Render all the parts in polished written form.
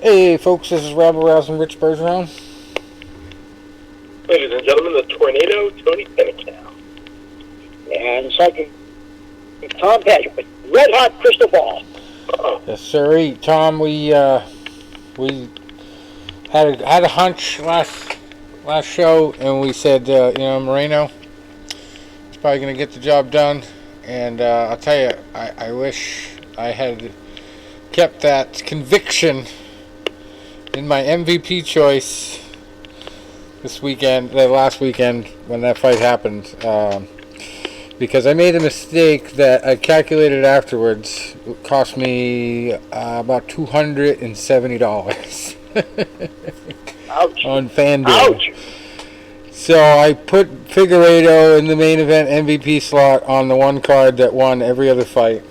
Hey folks, this is Robert Rouse and Rich Bergeron. Ladies and gentlemen, the Tornado, Tony Penicow. And second, Tom Patrick with Red Hot Crystal Ball. Yes, sir. Tom, we had a hunch last show, and we said, Moreno is probably going to get the job done. And I'll tell you, I wish I had kept that conviction in my MVP choice last weekend when that fight happened, because I made a mistake that I calculated afterwards. It cost me about $270 Ouch. on FanDuel. Ouch. So I put Figueiredo in the main event MVP slot on the one card that won every other fight.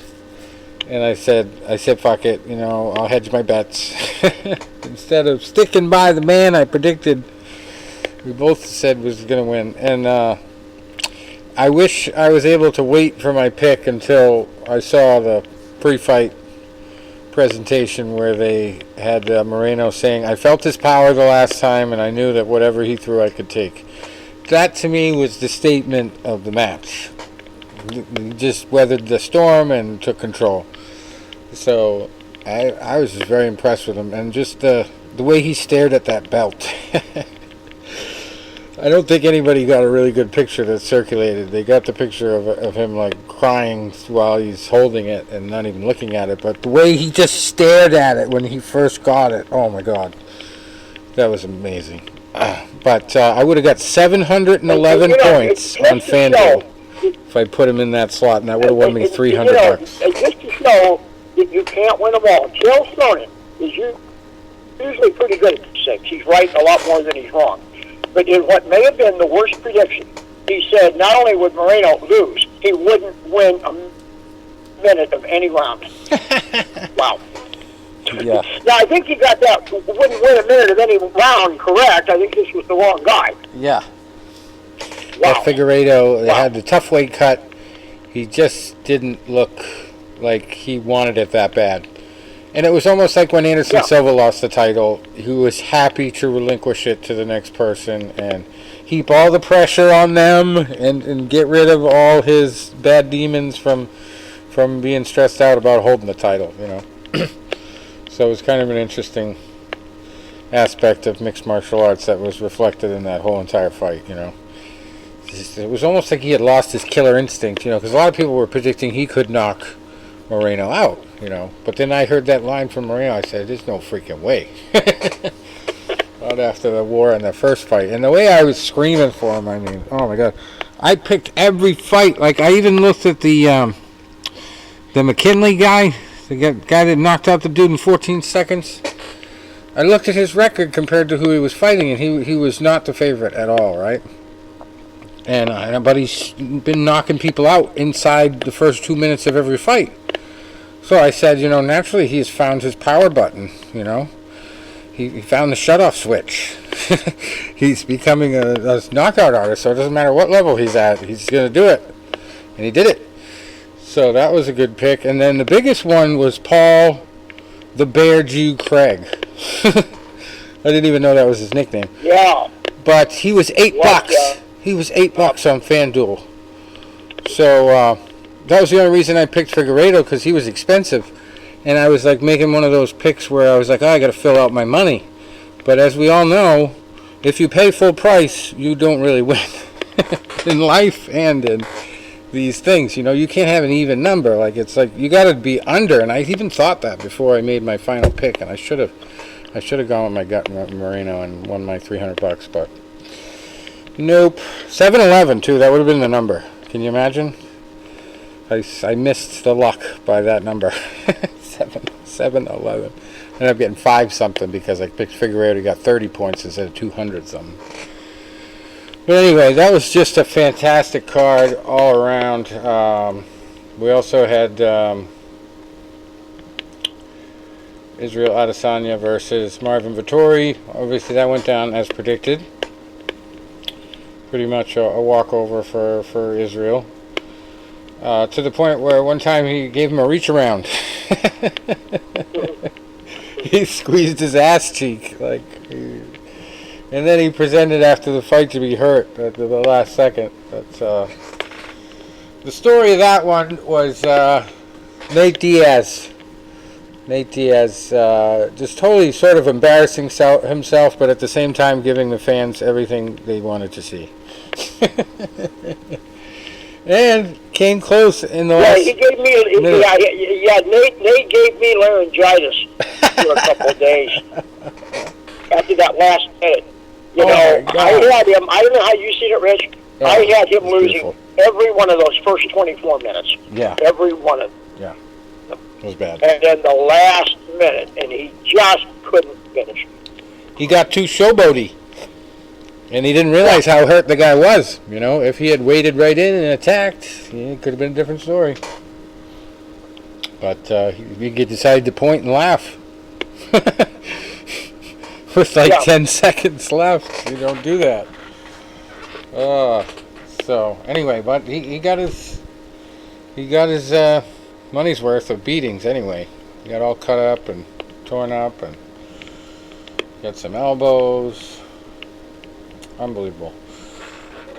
And I said, fuck it, I'll hedge my bets. Instead of sticking by the man I predicted, we both said was going to win. And I wish I was able to wait for my pick until I saw the pre-fight presentation where they had Moreno saying, I felt his power the last time and I knew that whatever he threw I could take. That to me was the statement of the match. He just weathered the storm and took control. So I was just very impressed with him, and just the way he stared at that belt. I don't think anybody got a really good picture that circulated. They got the picture of him like crying while he's holding it and not even looking at it, but the way he just stared at it when he first got it, oh my God, that was amazing. But I would have got 711 points on FanDuel if I put him in that slot, and that would have won me $300. Just to show that you can't win them all. Chael Sonnen is usually pretty good at 6. He's right a lot more than he's wrong. But in what may have been the worst prediction, he said not only would Moreno lose, he wouldn't win a minute of any round. Wow. Yeah. Now, I think he got that, wouldn't win a minute of any round correct. I think this was the wrong guy. Yeah. Wow. Figueiredo, they had the tough weight cut. He just didn't look like he wanted it that bad. And it was almost like when Anderson Silva lost the title, he was happy to relinquish it to the next person and heap all the pressure on them and get rid of all his bad demons from being stressed out about holding the title, So it was kind of an interesting aspect of mixed martial arts that was reflected in that whole entire fight, It was almost like he had lost his killer instinct, because a lot of people were predicting he could knock Moreno out, But then I heard that line from Moreno. I said, there's no freaking way. Not after the war and the first fight. And the way I was screaming for him, I mean, oh my God. I picked every fight. Like, I even looked at the McKinley guy, the guy that knocked out the dude in 14 seconds. I looked at his record compared to who he was fighting, and he was not the favorite at all, right? But he's been knocking people out inside the first 2 minutes of every fight. So I said, naturally he's found his power button, He found the shutoff switch. He's becoming a knockout artist, so it doesn't matter what level he's at, he's going to do it. And he did it. So that was a good pick. And then the biggest one was Paul the Bear Jew Craig. I didn't even know that was his nickname. Yeah. But he was $8. He was $8 on FanDuel. So that was the only reason I picked Figueiredo, because he was expensive. And I was like making one of those picks where I was like, I got to fill out my money. But as we all know, if you pay full price, you don't really win in life and in these things. You can't have an even number. Like, it's like you got to be under. And I even thought that before I made my final pick. And I should have gone with my gut Moreno and won my $300. But nope. 7-11 too. That would have been the number. Can you imagine? I missed the luck by that number. 7-11. Ended up getting 5-something because I picked Figueiredo, got 30 points instead of 200-something. But anyway, that was just a fantastic card all around. We also had Israel Adesanya versus Marvin Vettori. Obviously, that went down as predicted. Pretty much a walkover for Israel. To the point where one time he gave him a reach around. he squeezed his ass cheek, like, and then he presented after the fight to be hurt at the last second. But the story of that one was Nate Diaz. Nate Diaz just totally sort of embarrassing himself, but at the same time giving the fans everything they wanted to see. And came close in the last. He gave me. Nate gave me laryngitis for a couple of days after that last minute. You know, I had him. I don't know how you seen it, Rich. Oh, I had him losing beautiful. every one of those first 24 minutes. Yeah. Every one of them. Yeah. It was bad. And then the last minute, and he just couldn't finish. He got too showboaty. And he didn't realize how hurt the guy was. You know, if he had waded right in and attacked, it could have been a different story. But he decided to point and laugh. With like 10 seconds left. You don't do that. So, anyway, but he got his money's worth of beatings anyway. He got all cut up and torn up and got some elbows. Unbelievable.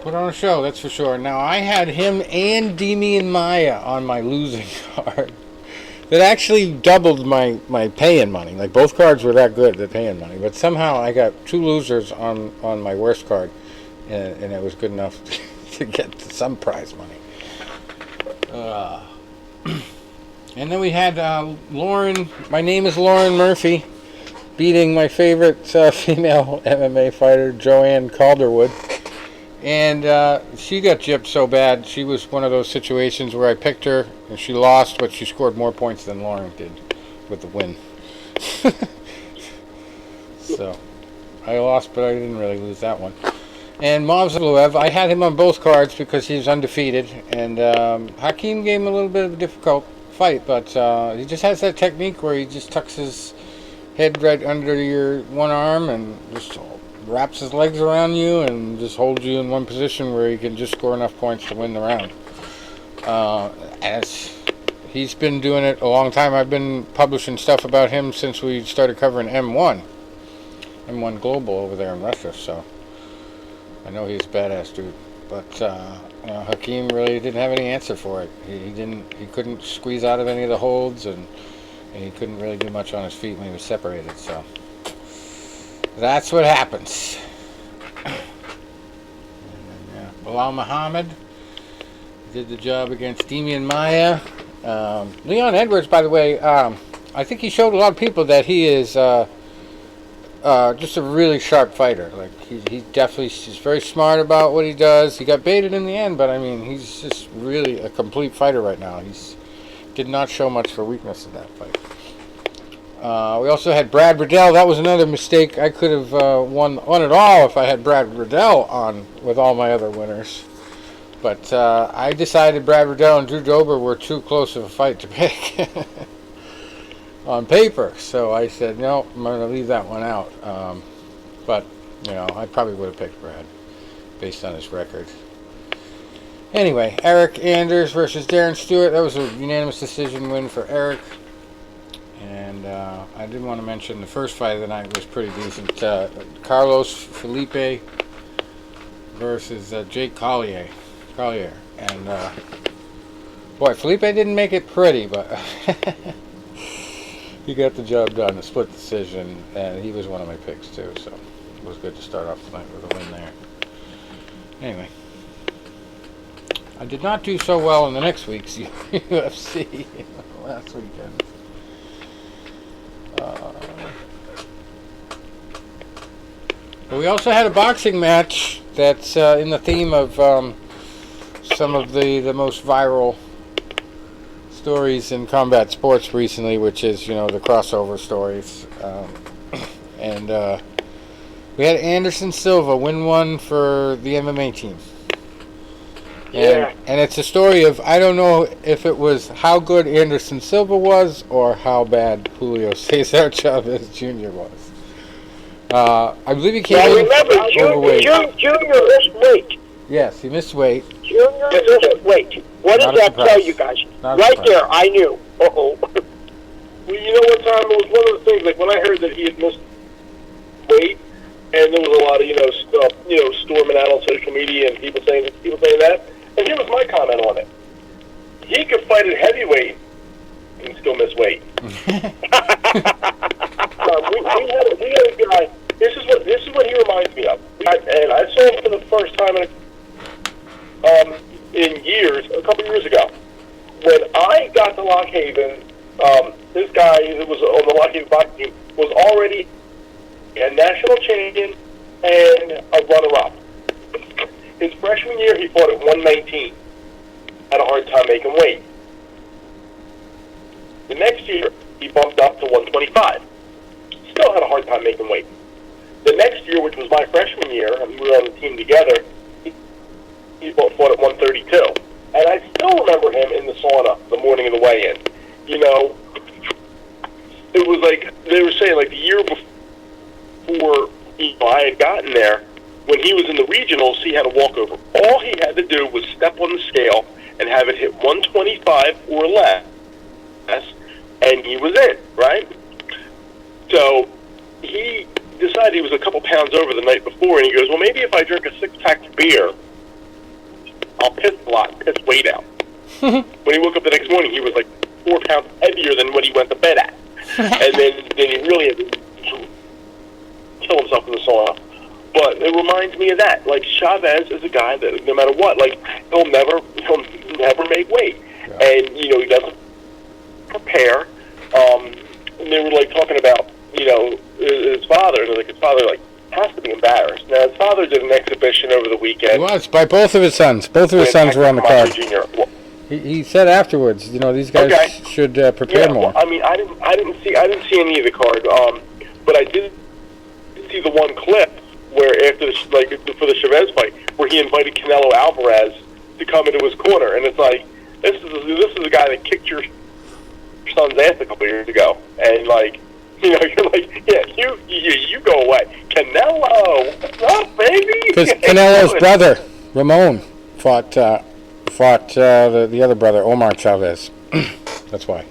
Put on a show, that's for sure. Now, I had him and Demian Maia on my losing card. That actually doubled my pay-in money. Like, both cards were that good, the pay-in money. But somehow I got 2 losers on my worst card. And it was good enough to get some prize money. And then we had Lauren. My name is Lauren Murphy, beating my favorite female MMA fighter, Joanne Calderwood. And she got gypped so bad. She was one of those situations where I picked her, and she lost, but she scored more points than Lauren did with the win. So, I lost, but I didn't really lose that one. And Movsarluev, I had him on both cards because he was undefeated. And Hakeem gave him a little bit of a difficult fight, but he just has that technique where he just tucks his head right under your one arm and just wraps his legs around you and just holds you in one position where he can just score enough points to win the round. As he's been doing it a long time. I've been publishing stuff about him since we started covering M1 Global over there in Russia, so I know he's a badass dude. But Hakeem really didn't have any answer for it. He couldn't squeeze out of any of the holds, and he couldn't really do much on his feet when he was separated. So that's what happens. Bilal Muhammad did the job against Demian Maia. Leon Edwards, by the way, I think he showed a lot of people that he is just a really sharp fighter. Like he's very smart about what he does. He got baited in the end, but I mean, he's just really a complete fighter right now. Did not show much for weakness in that fight. We also had Brad Riddell. That was another mistake. I could have won it all if I had Brad Riddell on with all my other winners. But I decided Brad Riddell and Drew Dober were too close of a fight to pick on paper. So I said, no, I'm going to leave that one out. But, I probably would have picked Brad based on his record. Anyway, Eric Anders versus Darren Stewart. That was a unanimous decision win for Eric. And I did want to mention the first fight of the night was pretty decent. Carlos Felipe versus Jake Collier. And boy, Felipe didn't make it pretty, but he got the job done, a split decision, and he was one of my picks too, so it was good to start off the night with a win there. Anyway, I did not do so well in the next week's UFC last weekend. But we also had a boxing match that's in the theme of some of the most viral stories in combat sports recently, which is, the crossover stories. And we had Anderson Silva win one for the MMA team. And it's a story of, I don't know if it was how good Anderson Silva was or how bad Julio Cesar Chavez Jr. was. I believe he came in overweight. Junior missed weight. Yes, he missed weight. Junior missed weight. What does that tell you guys? Right there, I knew. Well, you know what, Tom? It was one of the things, like, when I heard that he had missed weight, and there was a lot of, stuff, storming out on social media and people saying that, and here was my comment on it. He could fight at heavyweight and still miss weight. we had a guy. This is what he reminds me of. And I saw him for the first time in years, a couple years ago. When I got to Lock Haven, this guy that was on the Lock Haven boxing team was already a national champion and a runner-up. His freshman year, he fought at 119. Had a hard time making weight. The next year, he bumped up to 125. Still had a hard time making weight. The next year, which was my freshman year, and we were on the team together, he fought at 132. And I still remember him in the sauna the morning of the weigh-in. It was like, they were saying, like, the year before I had gotten there, when he was in the regionals, he had a walkover. All he had to do was step on the scale and have it hit 125 or less, and he was in, right? So he decided he was a couple pounds over the night before, and he goes, well, maybe if I drink a six-pack of beer, I'll piss a lot, piss weight out. When he woke up the next morning, he was like 4 pounds heavier than what he went to bed at. And then he really had to kill himself in the sauna. But it reminds me of that. Like, Chavez is a guy that no matter what, like, he'll never make weight. Yeah. And, he doesn't prepare. And they were, like, talking about, his father. And, like, his father, like, has to be embarrassed. Now, his father did an exhibition over the weekend. He was, by both of his sons. Both of his sons were on the card. He said afterwards, these guys should prepare more. Well, I mean, I didn't see any of the card, but I did see the one clip where after for the Chavez fight, where he invited Canelo Alvarez to come into his corner, and it's like, this is a guy that kicked your son's ass a couple years ago, and like, you're like, yeah, you go away, Canelo, what's up, baby? Because Canelo's brother Ramon fought the other brother, Omar Chavez. That's why.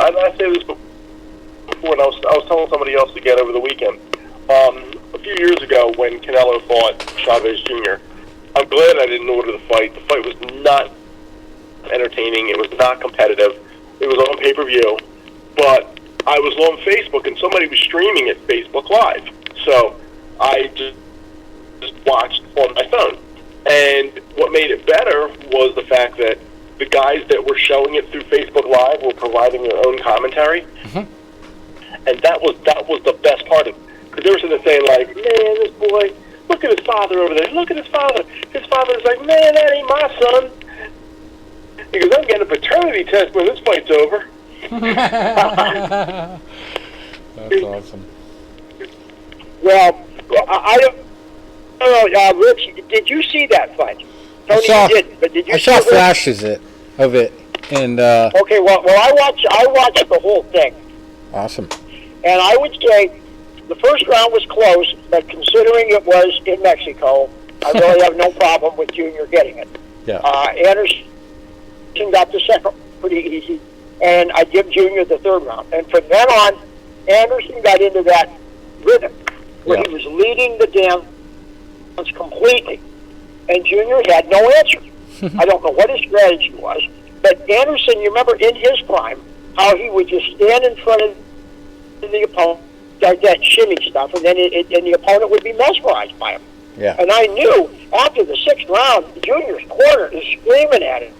And I say this before, and I was telling somebody else again over the weekend. A few years ago, when Canelo fought Chavez Jr., I'm glad I didn't order the fight. The fight was not entertaining. It was not competitive. It was on pay-per-view. But I was on Facebook, and somebody was streaming it Facebook Live. So I just watched on my phone. And what made it better was the fact that the guys that were showing it through Facebook Live were providing their own commentary. Mm-hmm. And that was the best part of it. Because they were sitting there saying, like, man, this boy, look at his father over there. Look at his father. His father's like, man, that ain't my son. He goes, I'm getting a paternity test when this fight's over. That's awesome. Well, I don't know, Rich, did you see that fight? Tony, you didn't, but did you see I saw flashes of it. And, okay, well, I watched the whole thing. Awesome. And I would say the first round was close, but considering it was in Mexico, I really have no problem with Junior getting it. Yeah. Anderson got the second pretty easy, and I give Junior the third round. And from then on, Anderson got into that rhythm where he was leading the dance completely, and Junior had no answer. I don't know what his strategy was, but Anderson, you remember in his prime, how he would just stand in front of the opponent, that shimmy stuff, and then and the opponent would be mesmerized by him. Yeah. And I knew after the sixth round, Junior's corner is screaming at him,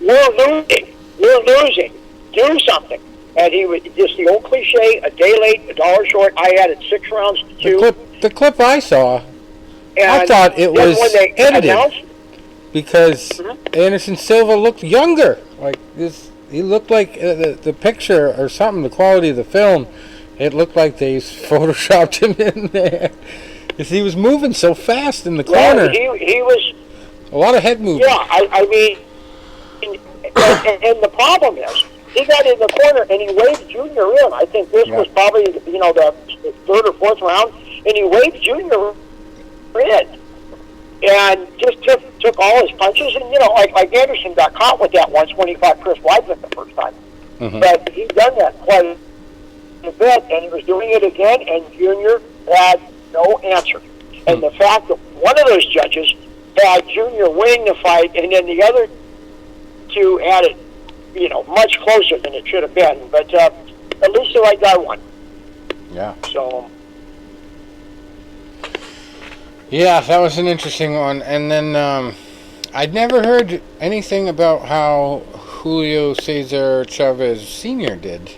we're losing, do something. And he would, just the old cliche, a day late, a dollar short. I had it 6 rounds to 2. The clip I saw, and I thought it was edited because Mm-hmm. Anderson Silva looked younger. Like this, he looked like the picture or something. The quality of the film, it looked like they photoshopped him in there because he was moving so fast in the corner. Well, he was a lot of head movement. Yeah, I mean, and the problem is, he got in the corner and he waved Junior in. I think this was probably, the 3rd or 4th round, and he waved Junior in. and just took all his punches. And, like Anderson got caught with that once when he fought Chris Weidman the first time. Mm-hmm. But he'd done that quite a bit, and he was doing it again, and Junior had no answer. And the fact that one of those judges had Junior winning the fight, and then the other two had it, much closer than it should have been. But at least the right guy won. Yeah. So. Yeah, that was an interesting one. And then I'd never heard anything about how Julio Cesar Chavez Sr. did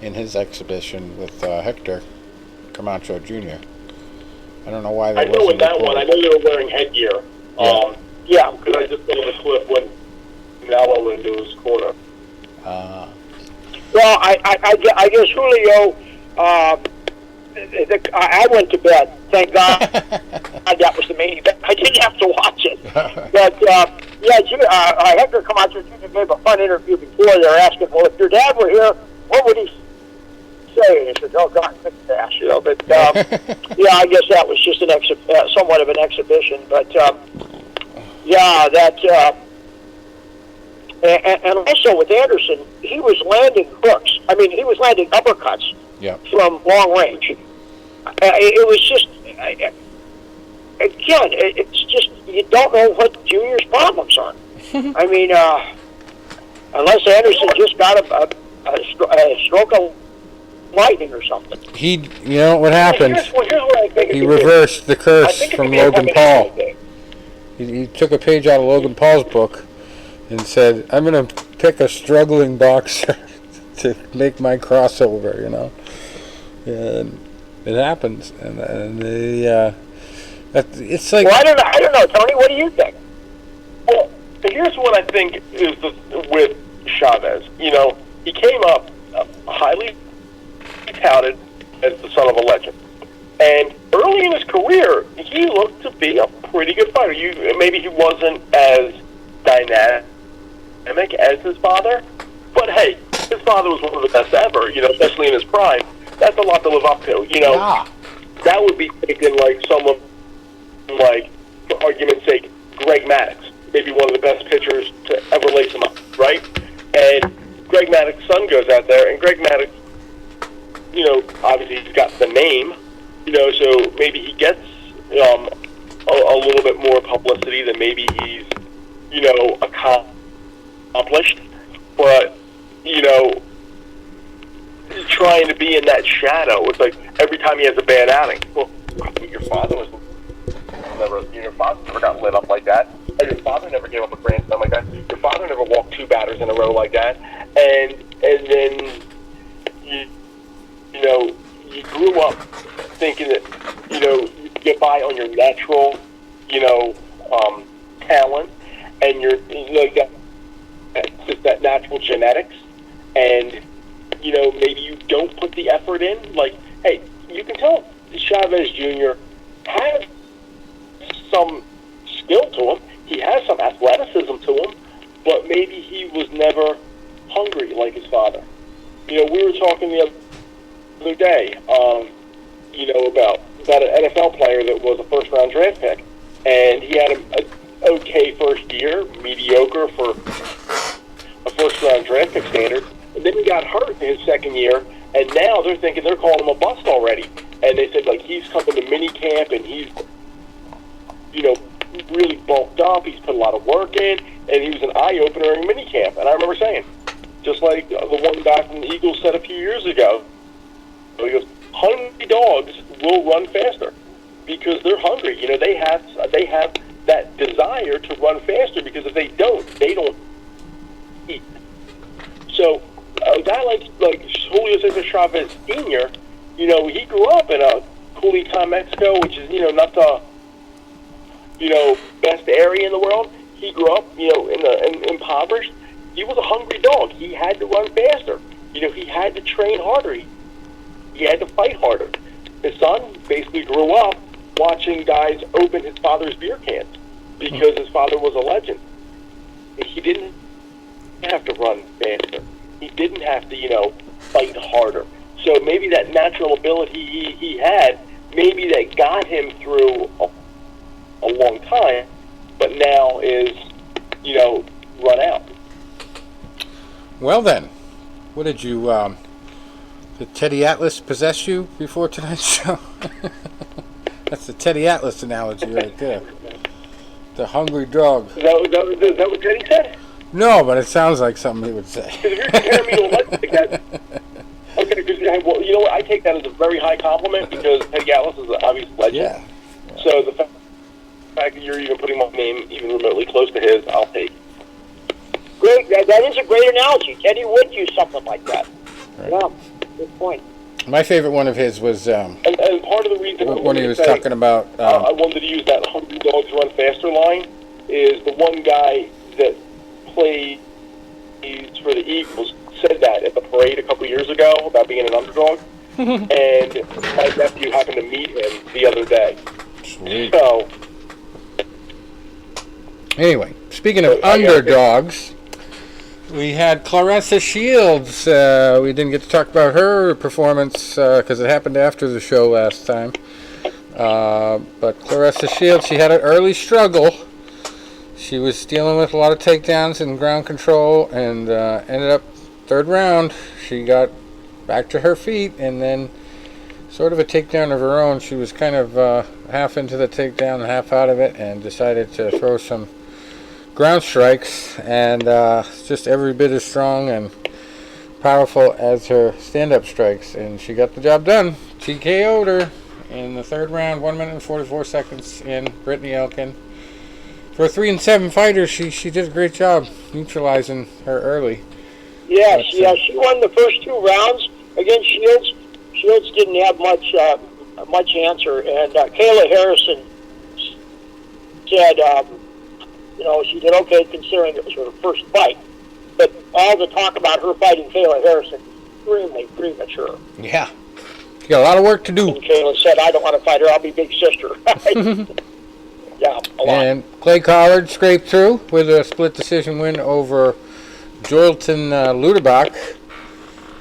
in his exhibition with Hector Camacho Jr. I don't know why that wasn't I know with that reported. one, I know they were wearing headgear. Yeah. Because I just saw the clip when Mello into his corner. Well, I guess Julio, I went to bed. Thank God that was the main event. I didn't have to watch it. But, Hector Camacho Jr. gave a fun interview before. They were asking, well, if your dad were here, what would he say? And he said, oh, God, kick his ass, But, I guess that was just somewhat of an exhibition. But, and also with Anderson, he was landing hooks. I mean, he was landing uppercuts from long range. It was just, again, it's just, you don't know what Junior's problems are. I mean, unless Anderson just got a stroke of lightning or something. What happened? Here's what I think He reversed the curse from Logan Paul. He took a page out of Logan Paul's book and said, I'm going to pick a struggling boxer to make my crossover, And it happens. And it's like... Well, I don't know, Tony. What do you think? Well, here's what I think is with Chavez. He came up highly touted as the son of a legend. And early in his career, he looked to be a pretty good fighter. Maybe he wasn't as dynamic as his father, but hey, his father was one of the best ever, especially in his prime. That's a lot to live up to, That would be taken like someone like, for argument's sake, Greg Maddox, maybe one of the best pitchers to ever lace him up, right? And Greg Maddox's son goes out there, and Greg Maddox, obviously he's got the name, so maybe he gets a little bit more publicity than maybe he's, accomplished. But, trying to be in that shadow, it's like every time he has a bad outing. Well, your father never got lit up like that. And your father never gave up a grand slam like that. Your father never walked two batters in a row like that. And then you grew up thinking that, you get by on your natural, talent, and that natural genetics, and, maybe you don't put the effort in. Like, hey, you can tell Chavez Jr. has some skill to him. He has some athleticism to him, but maybe he was never hungry like his father. We were talking the other day, about an NFL player that was a first-round draft pick, and he had an okay first year, mediocre for a first-round draft pick standard, and then he got hurt in his second year, and now they're thinking they're calling him a bust already. And they said, like, he's coming to mini camp, and he's, really bulked up, he's put a lot of work in, and he was an eye-opener in mini camp. And I remember saying, just like the one guy from the Eagles said a few years ago, he goes, hungry dogs will run faster because they're hungry. They have that desire to run faster, because if they don't eat. So a guy like Julio Cesar Chavez Jr., he grew up in Culiacán, Mexico, which is, not the, best area in the world. He grew up, in impoverished. He was a hungry dog. He had to run faster. He had to train harder. He had to fight harder. His son basically grew up watching guys open his father's beer cans because his father was a legend. He didn't have to run faster. He didn't have to, fight harder. So maybe that natural ability he had, maybe that got him through a a long time, but now is, run out. Well then, what did you, did Teddy Atlas possess you before tonight's show? That's the Teddy Atlas analogy right there. The hungry dog. Is that what Teddy said? No, but it sounds like something he would say. Because if you're comparing me to a legend like that, okay, because you know what, I take that as a very high compliment because Teddy Atlas is an obvious legend. Yeah. So the fact that you're even putting my name even remotely close to his, I'll take. Great. That is a great analogy. Teddy would use something like that. Right. Yeah, good point. My favorite one of his was And part of the reason when he was talking about. I wanted to use that 100 dogs run faster line is the one guy that plays for the Eagles said that at the parade a couple years ago about being an underdog, and my nephew happened to meet him the other day. Sweet. So Anyway, speaking of underdogs. We had Claressa Shields. We didn't get to talk about her performance because it happened after the show last time. But Claressa Shields, she had an early struggle. She was dealing with a lot of takedowns and ground control and ended up third round. She got back to her feet and then sort of a takedown of her own. She was kind of half into the takedown and half out of it and decided to throw some ground strikes, and just every bit as strong and powerful as her stand-up strikes, and she got the job done. TKO'd her in the third round, 1 minute and 44 seconds in. Brittany Elkin. For a 3-7 fighter, she did a great job neutralizing her early. Yeah, she won the first 2 rounds against Shields. Shields didn't have much answer, and Kayla Harrison said, she did okay considering it was her first fight. But all the talk about her fighting Kayla Harrison is extremely premature. Yeah. She got a lot of work to do. And Kayla said, I don't want to fight her, I'll be big sister. Yeah, a lot. And Clay Collard scraped through with a split decision win over Joelton Luderbach.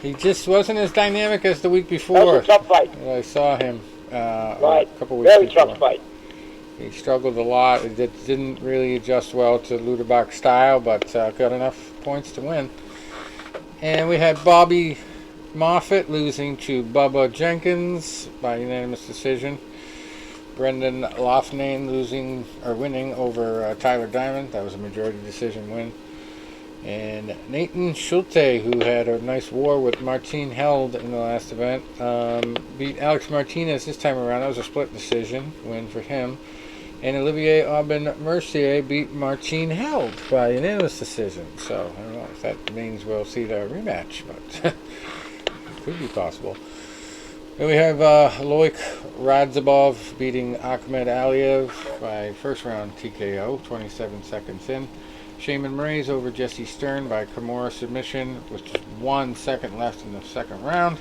He just wasn't as dynamic as the week before. That was a tough fight. I saw him Right. a couple weeks Very before. tough fight. He struggled a lot. It didn't really adjust well to Luderbach's style, but got enough points to win. And we had Bobby Moffitt losing to Bubba Jenkins by unanimous decision. Brendan Loughnane winning over Tyler Diamond. That was a majority decision win. And Nathan Schulte, who had a nice war with Martine Held in the last event, beat Alex Martinez this time around. That was a split decision win for him. And Olivier Aubin-Mercier beat Martine Held by unanimous decision. So I don't know if that means we'll see the rematch, but could be possible. Then we have Loic Radzhabov beating Ahmed Aliyev by first round TKO, 27 seconds in. Shaman Murray's over Jesse Stern by Kimura submission, with just 1 second left in the second round.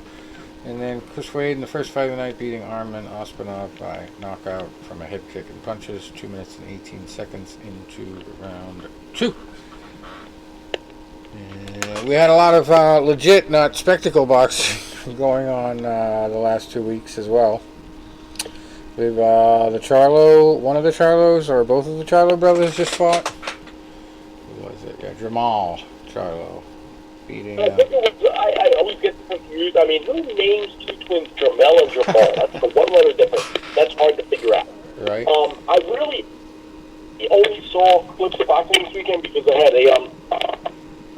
And then Chris Wade in the first fight of the night beating Arman Ospinov by knockout from a head kick and punches, 2 minutes and 18 seconds into round 2. And we had a lot of legit, not spectacle boxing going on the last 2 weeks as well. We've one of the Charlos, or both of the Charlo brothers just fought. Who was it? Yeah, Jamal Charlo beating... I think it was, I always get confused. I mean, who names 2 twins Jamel and Jamal? That's the one letter difference. That's hard to figure out. Right. I really only saw clips of boxing this weekend because I had an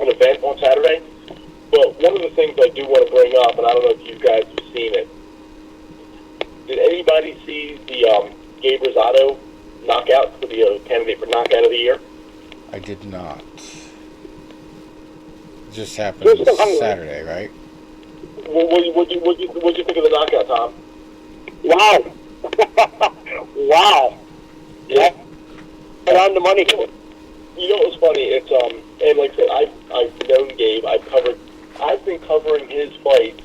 event on Saturday. But one of the things I do want to bring up, and I don't know if you guys have seen it, did anybody see the Gabe Rosado knockout for the candidate for knockout of the year? I did not. It just happened Saturday, right? What'd you think of the knockout, Tom? Wow. Wow. Yeah. And on the money. You know what's funny? It's and like I said, I've known Gabe. I've been covering his fights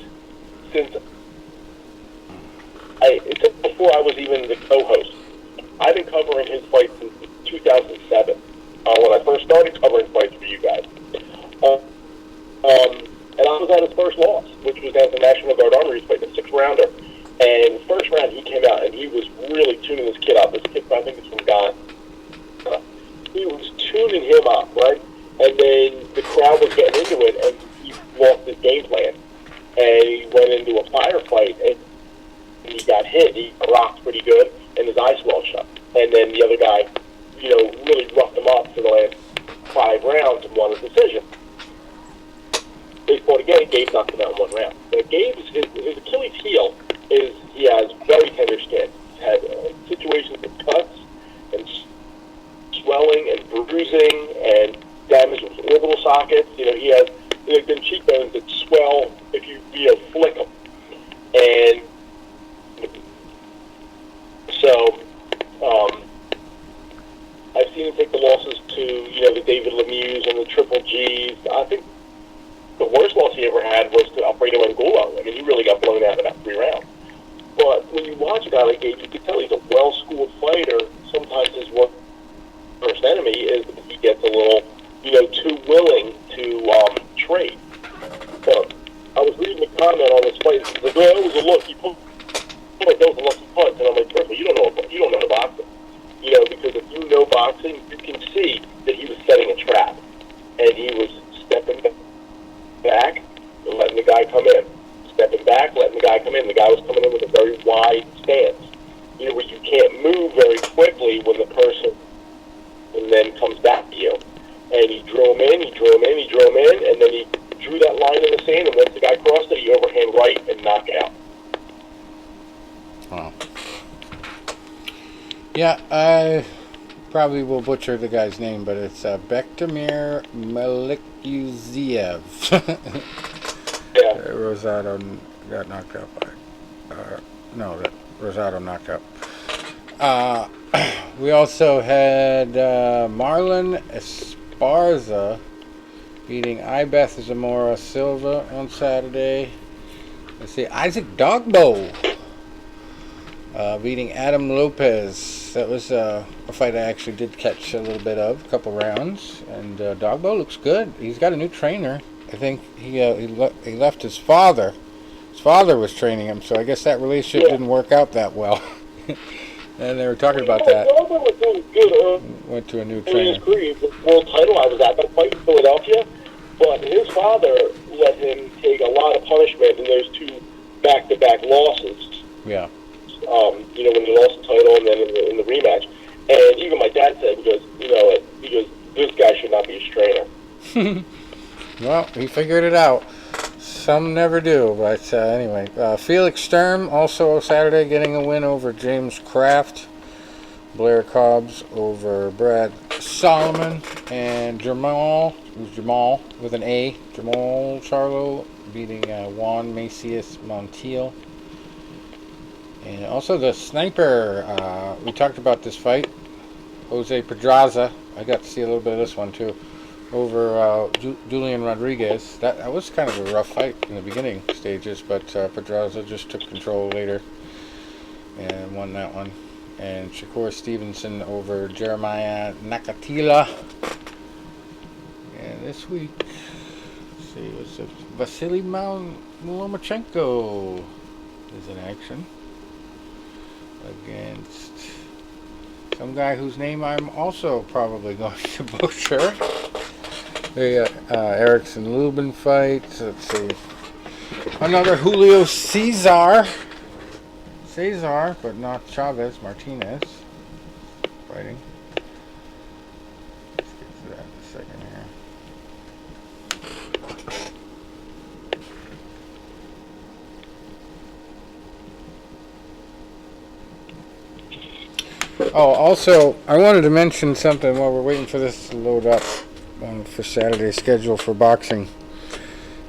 since before I was even the co-host. I've been covering his fights since 2007 when I first started covering fights for you guys. And I was at his first loss, which was at the National Guard Armory fight, the 6-rounder. And the first round, he came out and he was really tuning this kid up. This kid, I think, is from Gane. He was tuning him up, right? And then the crowd was getting into it, and he lost his game plan. And he went into a firefight, and he got hit. He rocked pretty good, and his eyes swelled shut. And then the other guy, really roughed him up for the last 5 rounds and won a decision. They fought again, and Gabe knocked him out in 1 round. But Gabe's his Achilles heel is he has very tender skin. He's had situations with cuts and swelling and bruising and damage with orbital sockets. He has them cheekbones that swell if you flick them. And so I've seen him take the losses to the David Lemieux and the Triple Gs. I think the worst loss he ever had was to Alfredo Angulo. I mean, he really got blown out in about 3 rounds. But when you watch a guy like Gabe, you can tell he's a well-schooled fighter. Sometimes his worst enemy is that he gets a little, too willing to trade. So I was reading the comment on this fight. It's like, it was a lucky punch. That was a lucky punch. And I'm like, first of all, you don't know boxing. Because if you know boxing, you can see that he was setting a trap. And he was stepping back and letting the guy come in. Stepping back, letting the guy come in. The guy was coming in with a very wide stance. Where you can't move very quickly when the person and then comes back to you. And he drew him in, and then he drew that line in the sand, and once the guy crossed it, he overhand right and knocked out. Wow. Yeah, I probably will butcher the guy's name, but it's Bektamir Melikuziev. Yeah. Rosado got knocked out by... Rosado knocked out. We also had Marlon Esparza beating Ibeth Zamora Silva on Saturday. Let's see, Isaac Dogbo beating Adam Lopez. That was a fight I actually did catch a little bit of, a couple rounds. And Dogbo looks good. He's got a new trainer. I think he left his father. His father was training him, so I guess that relationship didn't work out that well. And they were talking about that. Dogbo was doing good. Went to a new In trainer. his career, the world title, I was at that fight in Philadelphia, but his father let him take a lot of punishment in those 2 back-to-back losses. Yeah. When he lost the title and then in the rematch. And even my dad said, this guy should not be his trainer. Well, he figured it out. Some never do, but anyway. Felix Sturm also Saturday getting a win over James Kraft. Blair Cobbs over Brad Solomon. And Jamal with an A. Jamal Charlo beating Juan Macias Montiel. And also the sniper, we talked about this fight. Jose Pedraza, I got to see a little bit of this one too, over Julian Rodriguez. That was kind of a rough fight in the beginning stages, but Pedraza just took control later and won that one. And Shakur Stevenson over Jeremiah Nakatila. And this week, let's see, what's it? Vasily Lomachenko is in action against some guy whose name I'm also probably going to butcher. The Erickson Lubin fight. Let's see. Another Julio Cesar, but not Chavez Martinez fighting. Let's get to that in a second here. Oh, also, I wanted to mention something while we're waiting for this to load up for Saturday's schedule for boxing.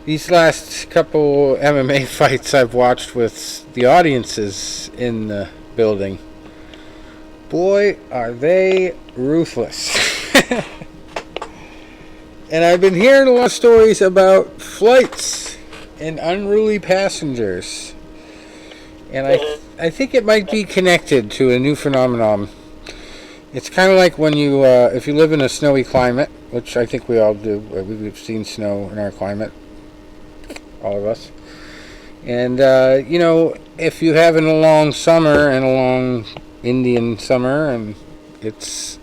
These last couple MMA fights I've watched with the audiences in the building, boy, are they ruthless. And I've been hearing a lot of stories about flights and unruly passengers. And I think it might be connected to a new phenomenon. It's kind of like when you, if you live in a snowy climate, which I think we all do. We've seen snow in our climate, all of us. And, if you have a long summer and a long Indian summer, and it's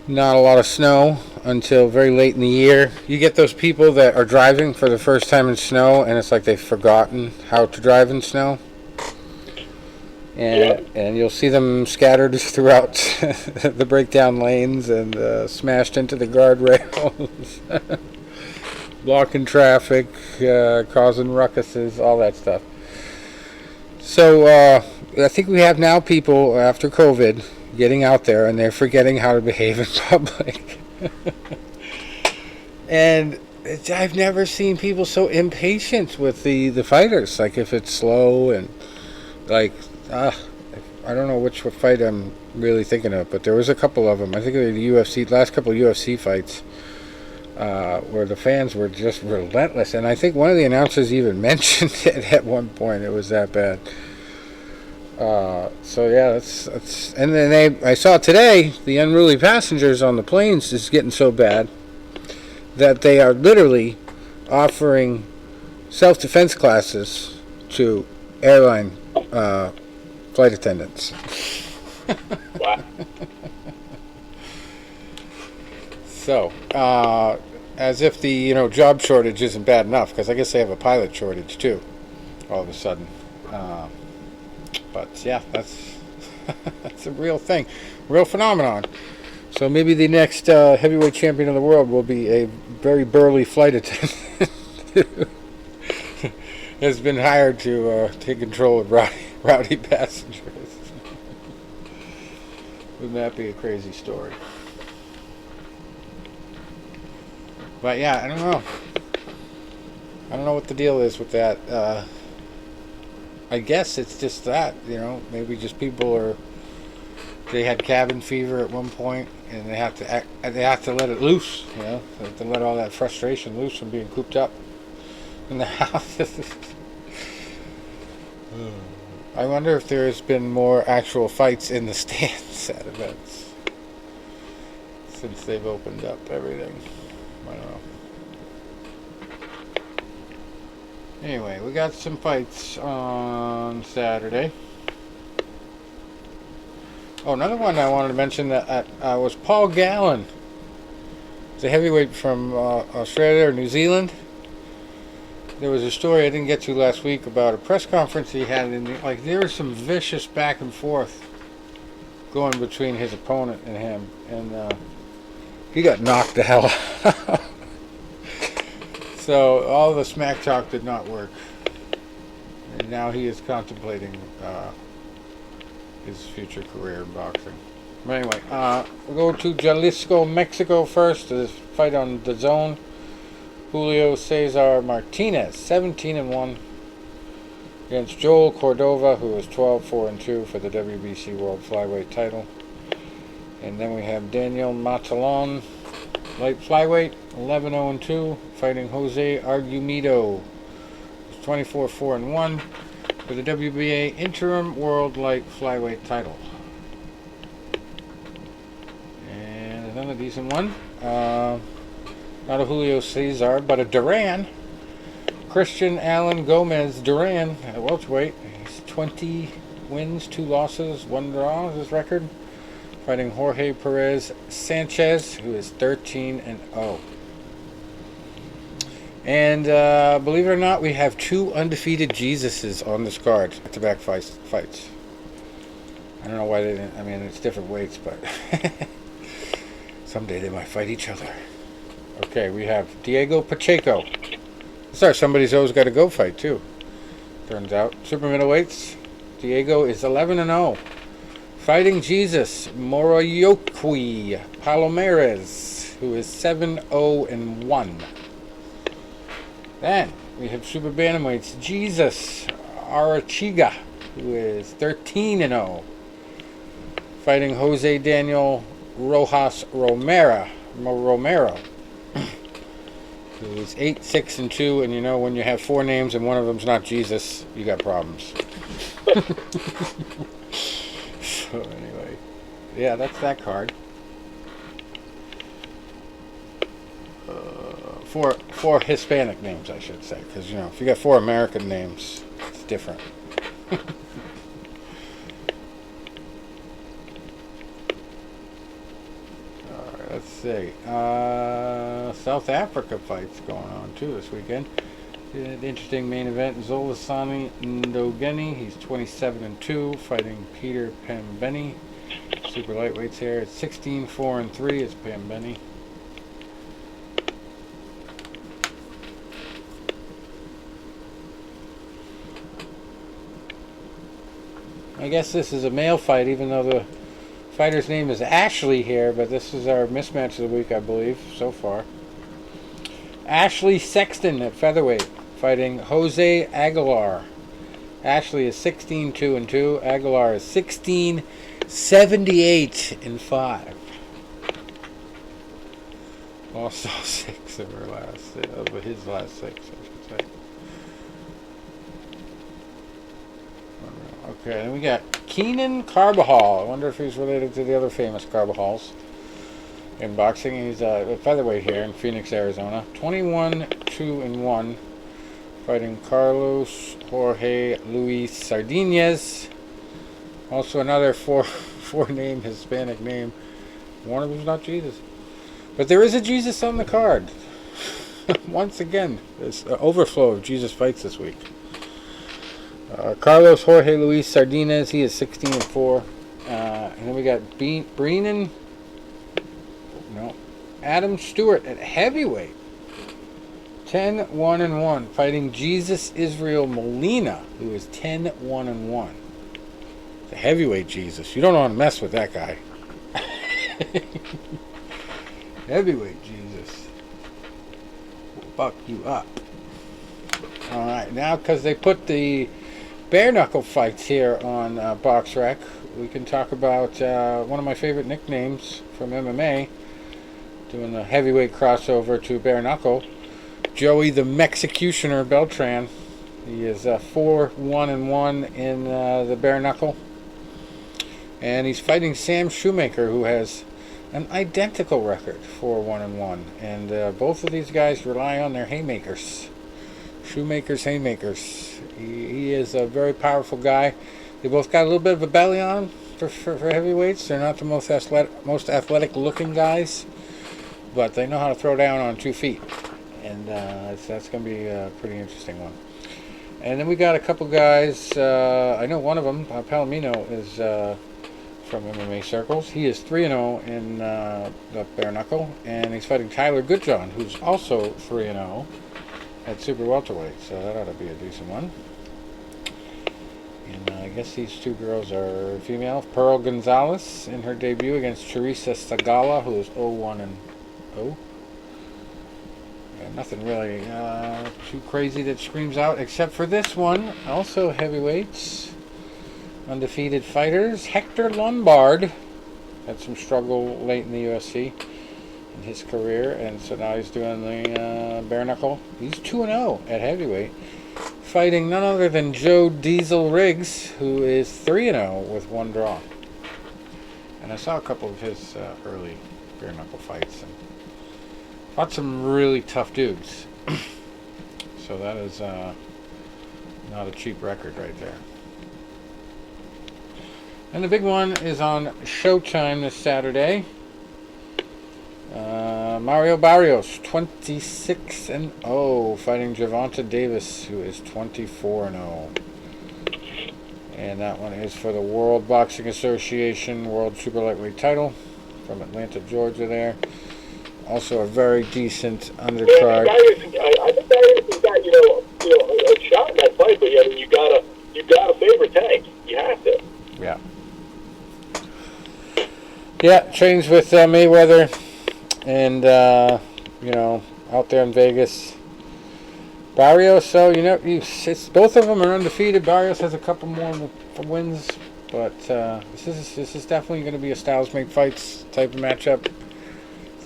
not a lot of snow until very late in the year, you get those people that are driving for the first time in snow, and it's like they've forgotten how to drive in snow. And you'll see them scattered throughout the breakdown lanes and smashed into the guardrails, blocking traffic, causing ruckuses, all that stuff. So I think we have now people after COVID getting out there, and they're forgetting how to behave in public. And I've never seen people so impatient with the fighters. Like, if it's slow and like, I don't know which fight I'm really thinking of, but there was a couple of them. I think the last couple of UFC fights, where the fans were just relentless. And I think one of the announcers even mentioned it at one point. It was that bad. So yeah, that's and then I saw today the unruly passengers on the planes is getting so bad that they are literally offering self-defense classes to airline flight attendants. Wow. So, as if the job shortage isn't bad enough, because I guess they have a pilot shortage too, all of a sudden. But yeah, that's that's a real thing, real phenomenon. So maybe the next heavyweight champion of the world will be a very burly flight attendant who has been hired to take control of rowdy passengers. Wouldn't that be a crazy story? But yeah, I don't know. I don't know what the deal is with that. I guess it's just that, maybe just people they had cabin fever at one point, and they have to let it loose, they have to let all that frustration loose from being cooped up in the house. I wonder if there's been more actual fights in the stands at events since they've opened up everything. I don't know. Anyway, we got some fights on Saturday. Oh, another one I wanted to mention that was Paul Gallen. It's a heavyweight from Australia or New Zealand. There was a story I didn't get to last week about a press conference he had, and there was some vicious back and forth going between his opponent and him, and he got knocked the hell out. So all the smack talk did not work, and now he is contemplating his future career in boxing. But anyway, we'll go to Jalisco, Mexico first. This fight on the zone. Julio Cesar Martinez, 17-1, against Joel Cordova, who is 12-4-2 for the WBC World Flyweight title. And then we have Daniel Matalon, light flyweight, 11-0-2, fighting Jose Argumedo, 24-4-1 for the WBA Interim World Light Flyweight title. And another decent one. Not a Julio Cesar, but a Duran. Christian Alan Gomez Duran at welterweight. He's 20 wins, 2 losses, 1 draw is his record. Fighting Jorge Perez Sanchez, who is 13-0. And believe it or not, we have 2 undefeated Jesuses on this card, back-to-back fights. I don't know why they didn't. I mean, it's different weights, but someday they might fight each other. Okay, we have Diego Pacheco. Sorry, somebody's always got a go fight, too. Turns out. Super middleweights. Diego is 11-0. Fighting Jesus Moroyoki Palomares, who is 7-0-1. Then we have super bantamweights Jesus Arachiga, who is 13-0. Fighting Jose Daniel Rojas Romero, who is 8-6-2, and when you have 4 names and one of them's not Jesus, you got problems. So anyway, yeah, that's that card. Four Hispanic names, I should say, because if you got 4 American names, it's different. All right, let's see. South Africa fights going on too this weekend. An interesting main event: Zolasani Ndogeni. He's 27-2, fighting Peter Pambeni. Super lightweights here. It's 16-4-3. It's Pambeni. I guess this is a male fight, even though the fighter's name is Ashley here, but this is our mismatch of the week, I believe, so far. Ashley Sexton at featherweight, fighting Jose Aguilar. Ashley is 16-2-2. Aguilar is 16-78-5. Lost all 6 of his last 6, I should say. Okay, then we got Keenan Carbajal. I wonder if he's related to the other famous Carbajals in boxing. He's a featherweight here in Phoenix, Arizona. 21-2-1, fighting Carlos Jorge Luis Sardinez. Also another four-name Hispanic name. One of them's not Jesus. But there is a Jesus on the card. Once again, there's an overflow of Jesus fights this week. Carlos Jorge Luis Sardinez, he is 16-4. And then we got Adam Stewart at heavyweight, 10-1-1, fighting Jesus Israel Molina, who is 10-1-1. The heavyweight Jesus. You don't want to mess with that guy. Heavyweight Jesus will buck you up. All right, now because they put the bare knuckle fights here on BoxRec, we can talk about one of my favorite nicknames from MMA, doing the heavyweight crossover to bare knuckle, Joey the Mexicutioner Beltran. He is 4-1-1 in the bare knuckle, and he's fighting Sam Shoemaker, who has an identical record, 4-1-1, and both of these guys rely on their haymakers. Shoemaker's haymakers. He is a very powerful guy. They both got a little bit of a belly on them for heavyweights. They're not the most athletic looking guys, but they know how to throw down on 2 feet, and that's going to be a pretty interesting one. And then we got a couple guys. I know one of them, Palomino, is from MMA circles. He is 3-0 in the bare knuckle, and he's fighting Tyler Goodjohn, who's also 3-0 at super welterweight. So that ought to be a decent one. And I guess these two girls are female. Pearl Gonzalez in her debut against Teresa Sagala, who is 0-1-0. Nothing really too crazy that screams out, except for this one. Also heavyweights, undefeated fighters. Hector Lombard had some struggle late in the UFC in his career, and so now he's doing the bare knuckle. He's 2-0 at heavyweight, fighting none other than Joe Diesel Riggs, who is 3-0 with 1 draw. And I saw a couple of his early bare knuckle fights, and fought some really tough dudes. So that is not a cheap record right there. And the big one is on Showtime this Saturday. Mario Barrios, 26-0, fighting Gervonta Davis, who is 24-0. And that one is for the World Boxing Association World Super Lightweight title from Atlanta, Georgia there. Also a very decent undercard. I think Barrios has got, a shot in that fight, but I mean, you gotta favor Tank. You have to. Yeah. Yeah, trains with Mayweather, and out there in Vegas. Barrios, so it's both of them are undefeated. Barrios has a couple more wins, but this is definitely going to be a styles make fights type of matchup.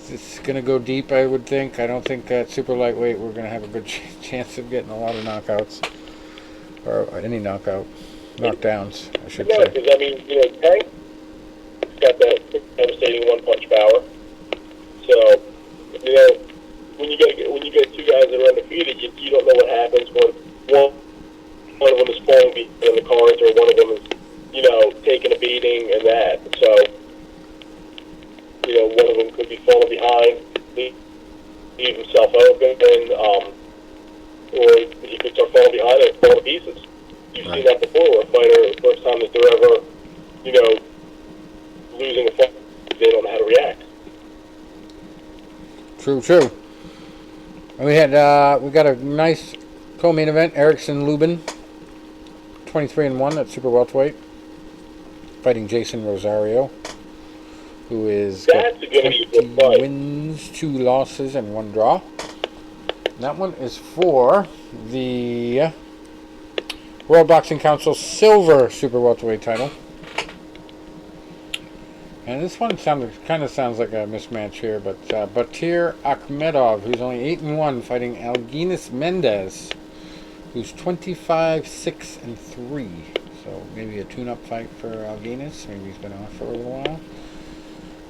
It's going to go deep, I would think. I don't think at super lightweight we're going to have a good chance of getting a lot of knockouts, or any knockdowns, I should say. Because I mean, Tank's got that devastating one-punch power. So, when you get two guys that are undefeated, you don't know what happens when one of them is falling behind in the cards, or one of them is, taking a beating and that. So, one of them could be falling behind, leave himself open, or he could start falling behind and fall to pieces. You've seen that before, where a fighter, the first time that they're ever, losing a fight, they don't know how to react. True. And we got a nice co-main event. Erickson Lubin, 23-1 at super welterweight, fighting Jason Rosario, who is got 20 wins, 2 losses, and 1 draw. And that one is for the World Boxing Council Silver Super Welterweight title. And this one kind of sounds like a mismatch here, but Batir Akhmedov, who's only 8-1, fighting Alginis Mendez, who's 25-6-3. So maybe a tune-up fight for Alginis. Maybe he's been off for a little while.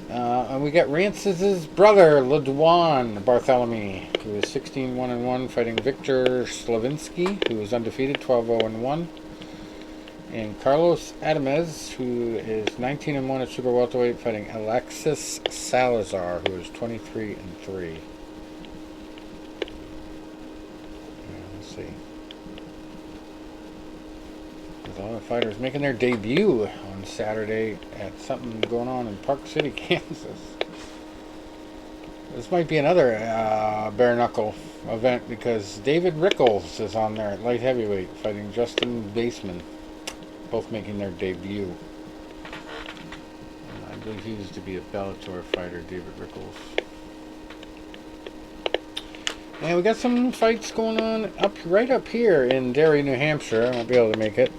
And we got Rances' brother, Ledouan Bartholomew, who is 16-1-1, fighting Victor Slavinsky, who is undefeated, 12-0-1. And Carlos Adamez, who is 19-1 at super welterweight, fighting Alexis Salazar, who is 23-3. Let's see. There's a lot of fighters making their debut on Saturday at something going on in Park City, Kansas. This might be another bare knuckle event, because David Rickles is on there at light heavyweight, fighting Justin Baseman. Both making their debut. And I believe he used to be a Bellator fighter, David Rickles. And we got some fights going on right up here in Derry, New Hampshire. I won't be able to make it.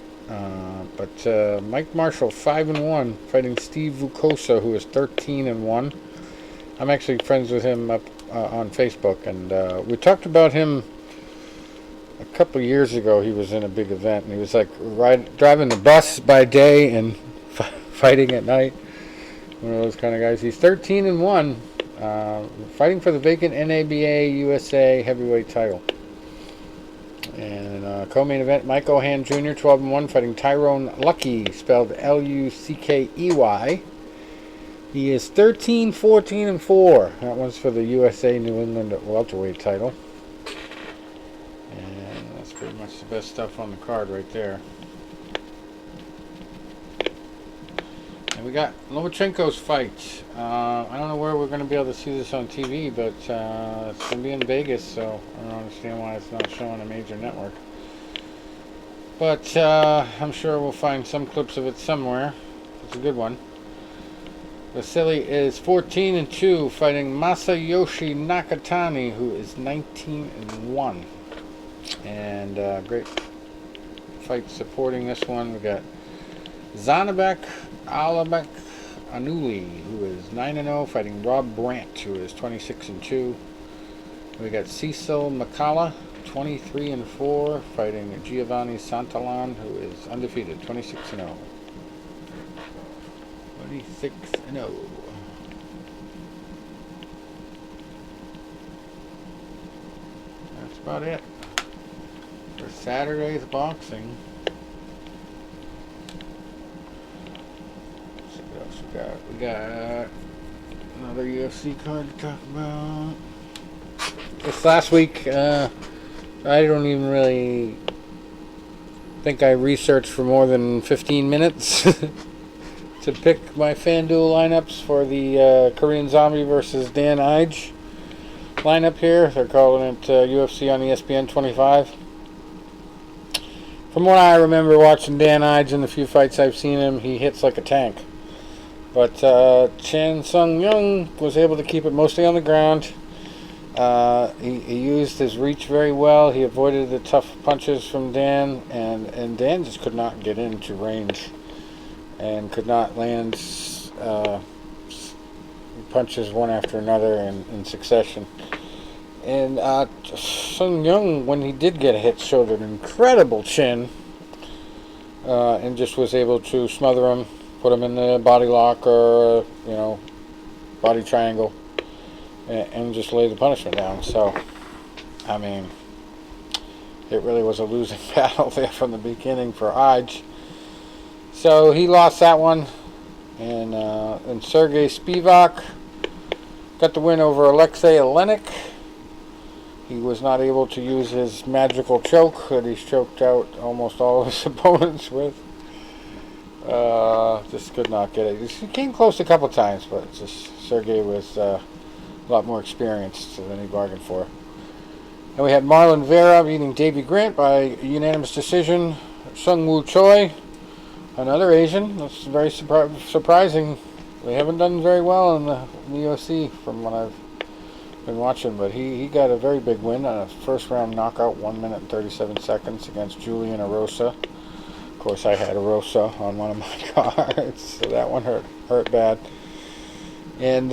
But Mike Marshall, 5-1, fighting Steve Vukosa, who is 13-1. I'm actually friends with him up on Facebook, and we talked about him a couple of years ago. He was in a big event, and he was like driving the bus by day and fighting at night. One of those kind of guys. He's 13-1, fighting for the vacant NABA USA heavyweight title. And co-main event, Mike Ohan Jr., 12-1, fighting Tyrone Luckey, spelled Luckey. He is 13-14-4. That one's for the USA New England welterweight title. Pretty much the best stuff on the card right there. And we got Lomachenko's fight. I don't know where we're going to be able to see this on TV, but it's going to be in Vegas, so I don't understand why it's not showing a major network. But I'm sure we'll find some clips of it somewhere. It's a good one. Vasily is 14-2, fighting Masayoshi Nakatani, who is 19-1. And great fight supporting this one. We got Zanabek Alabek Anuli, who is 9-0, fighting Rob Brandt, who is 26-2. We got Cecil McCalla, 23-4, fighting Giovanni Santalan, who is undefeated, 26-0. 26-0. That's about it for Saturday's boxing. Let's see what else we got. We got another UFC card to talk about. This last week, I don't even really think I researched for more than 15 minutes to pick my FanDuel lineups for the Korean Zombie versus Dan Ige lineup here. They're calling it UFC on ESPN 25. From what I remember watching Dan Ige in the few fights I've seen him, he hits like a tank. But Chan Sung Young was able to keep it mostly on the ground. He used his reach very well. He avoided the tough punches from Dan, and Dan just could not get into range and could not land punches one after another in succession. And Sung Young, when he did get a hit, showed an incredible chin and just was able to smother him, put him in the body lock or, body triangle. and just lay the punishment down. So, I mean, it really was a losing battle there from the beginning for Aj. So he lost that one, and Sergey Spivak got the win over Alexei Olenek. He was not able to use his magical choke that he's choked out almost all of his opponents with. Just could not get it. He came close a couple times, but just Sergey was a lot more experienced than he bargained for. And we had Marlon Vera beating Davey Grant by unanimous decision. Sung Woo Choi, another Asian. That's very surprising. They haven't done very well in the UFC from what I've been watching, but he got a very big win on a first round knockout, 1 minute and 37 seconds against Julian Erosa. Of course, I had Erosa on one of my cards, so that one hurt bad. And,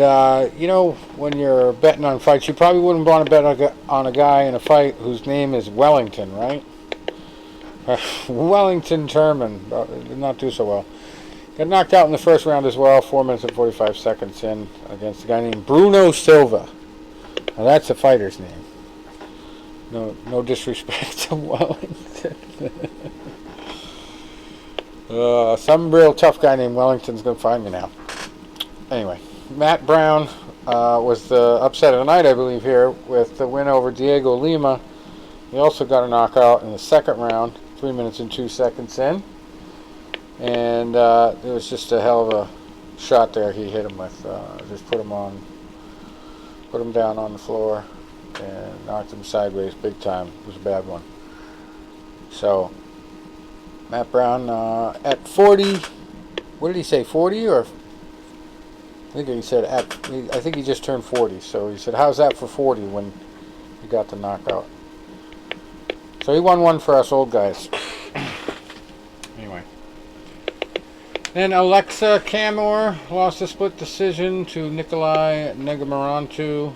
you know, when you're betting on fights, you probably wouldn't want to bet on a guy in a fight whose name is Wellington, right? Wellington Turman, did not do so well. Got knocked out in the first round as well, 4 minutes and 45 seconds in, against a guy named Bruno Silva. Now, that's a fighter's name. No disrespect to Wellington. Some real tough guy named Wellington's going to find me now. Anyway. Matt Brown was the upset of the night, I believe, here with the win over Diego Lima. He also got a knockout in the second round, 3 minutes and 2 seconds in. And it was just a hell of a shot there he hit him with. Just put him down on the floor and knocked him sideways big time. It was a bad one. So, Matt Brown at 40, what did he say, 40 or... I think he said I think he just turned 40, so he said, how's that for 40 when he got the knockout? So he won one for us old guys. Anyway. Then Alexa Kamor lost a split decision to Nikolai Negumerantu.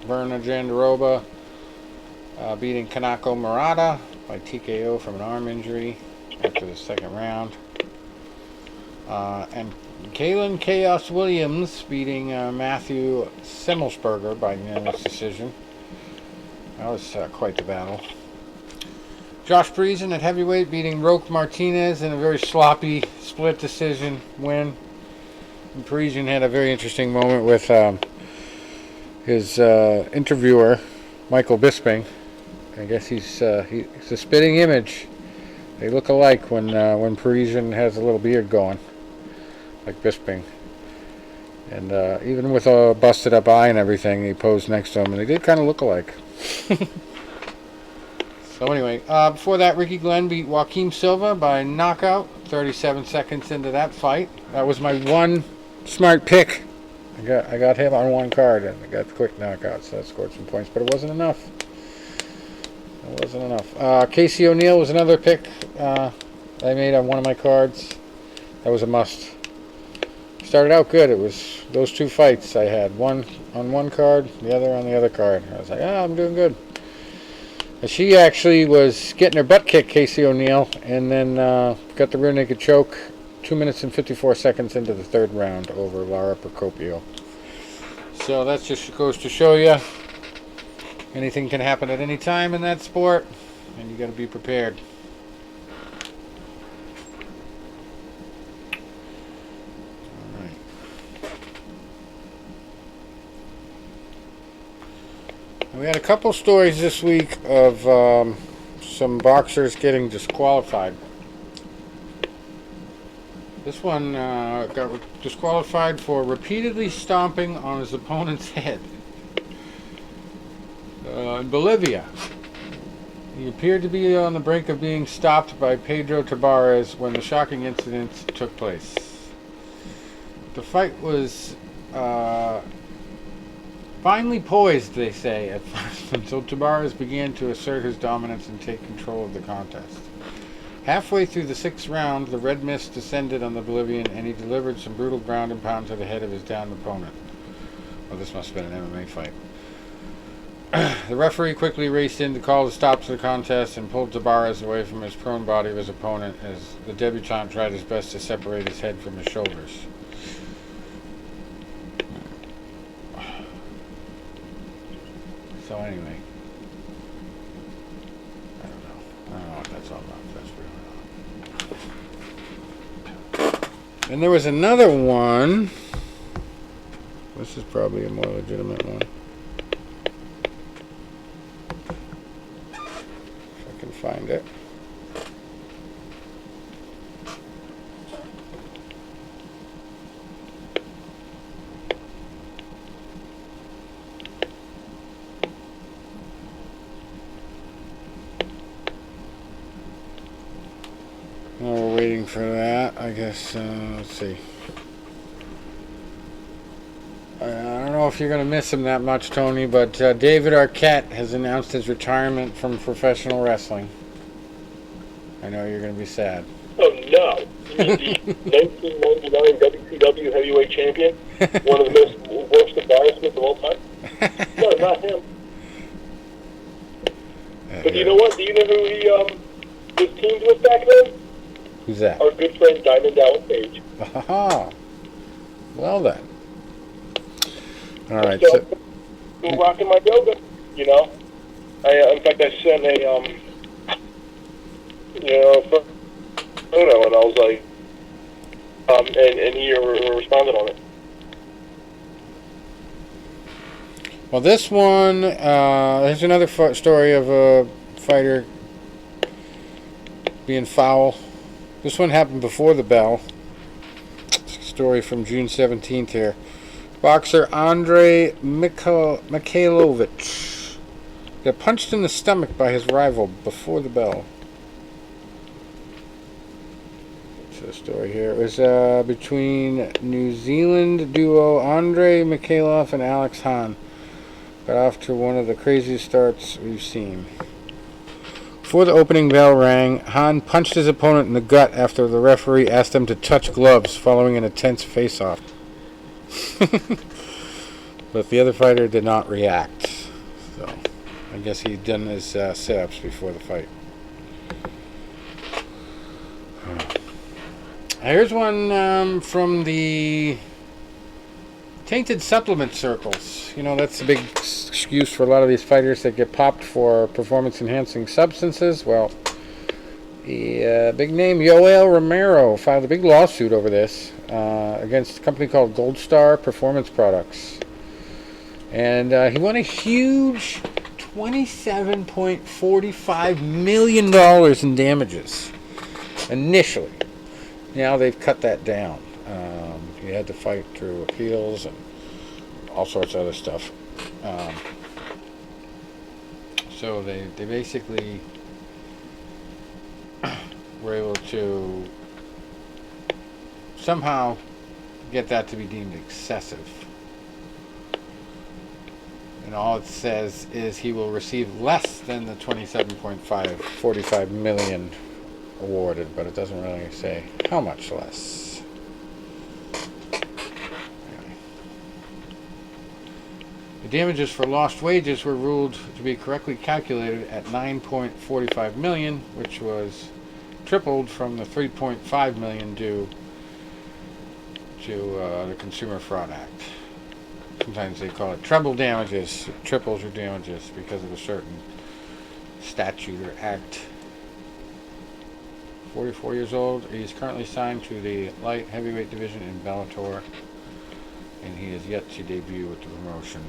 Verna Jandaroba beating Kanako Murata by TKO from an arm injury after the second round. And Kalen Chaos Williams beating Matthew Semmelsberger by unanimous decision. That was quite the battle. Josh Parisian at heavyweight beating Roque Martinez in a very sloppy split decision win. And Parisian had a very interesting moment with his interviewer, Michael Bisping. I guess he's a spitting image. They look alike when Parisian has a little beard going, like Bisping. And even with a busted up eye and everything, he posed next to him, and they did kind of look alike. So anyway, before that, Ricky Glenn beat Joaquim Silva by knockout, 37 seconds into that fight. That was my one smart pick. I got him on one card, and I got the quick knockout, so that scored some points, but it wasn't enough. It wasn't enough. Casey O'Neill was another pick I made on one of my cards. That was a must. Started out good. It was those two fights I had. One on one card, the other on the other card. I was like, I'm doing good. And she actually was getting her butt kicked, Casey O'Neill, and then got the rear naked choke 2 minutes and 54 seconds into the third round over Lara Procopio. So that just goes to show you anything can happen at any time in that sport, and you got to be prepared. We had a couple stories this week of some boxers getting disqualified. This one got disqualified for repeatedly stomping on his opponent's head. In Bolivia, he appeared to be on the brink of being stopped by Pedro Tabarez when the shocking incident took place. The fight was finely poised, they say, at first, until Tabarez began to assert his dominance and take control of the contest. Halfway through the sixth round, the red mist descended on the Bolivian, and he delivered some brutal ground and pound to the head of his downed opponent. Well, this must have been an MMA fight. The referee quickly raced in to call a stop to the contest and pulled Tabarez away from his prone body of his opponent as the debutant tried his best to separate his head from his shoulders. So anyway, I don't know what that's all about. That's really not. And there was another one. This is probably a more legitimate one. If I can find it. While we're waiting for that, I guess, let's see. I don't know if you're going to miss him that much, Tony, but David Arquette has announced his retirement from professional wrestling. I know you're going to be sad. Oh, no. The 1999 WCW heavyweight champion? One of the worst embarrassments of all time? No, not him. But you know what? Do you know who he was teamed with back then? Who's that? Our good friend Diamond Dallas Page. Aha. Well then. All right. So, still rocking my yoga, you know. In fact, I sent a, photo, and I was like, and he responded on it. Well, this one, here's another story of a fighter being foul. This one happened before the bell. Story from June 17th here. Boxer Andrei Mikhailovich got punched in the stomach by his rival before the bell. What's the story here? It was between New Zealand duo Andrei Mikhailov and Alex Hahn. Got off to one of the craziest starts we've seen. Before the opening bell rang, Hahn punched his opponent in the gut after the referee asked him to touch gloves following an intense face-off. But the other fighter did not react. So, I guess he'd done his sit-ups before the fight. Here's one from the tainted supplement circles. You know, that's a big excuse for a lot of these fighters that get popped for performance-enhancing substances. Well, the big name Yoel Romero filed a big lawsuit over this against a company called Gold Star Performance Products. And he won a huge $27.45 million in damages initially. Now they've cut that down. He had to fight through appeals and all sorts of other stuff. So they basically were able to somehow get that to be deemed excessive. And all it says is he will receive less than the $27.45 million awarded, but it doesn't really say how much less. The damages for lost wages were ruled to be correctly calculated at $9.45 million, which was tripled from the $3.5 million due to the Consumer Fraud Act. Sometimes they call it treble damages. It triples your damages because of a certain statute or act. 44 years old. He is currently signed to the light heavyweight division in Bellator, and he is yet to debut with the promotion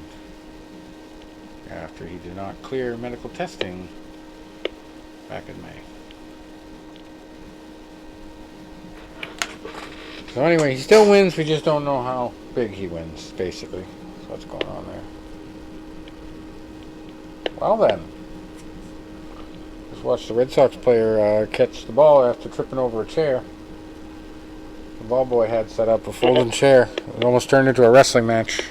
after he did not clear medical testing back in May. So anyway, he still wins, we just don't know how big he wins, basically. That's what's going on there. Well then, just watched the Red Sox player catch the ball after tripping over a chair. The ball boy had set up a folding chair. It almost turned into a wrestling match.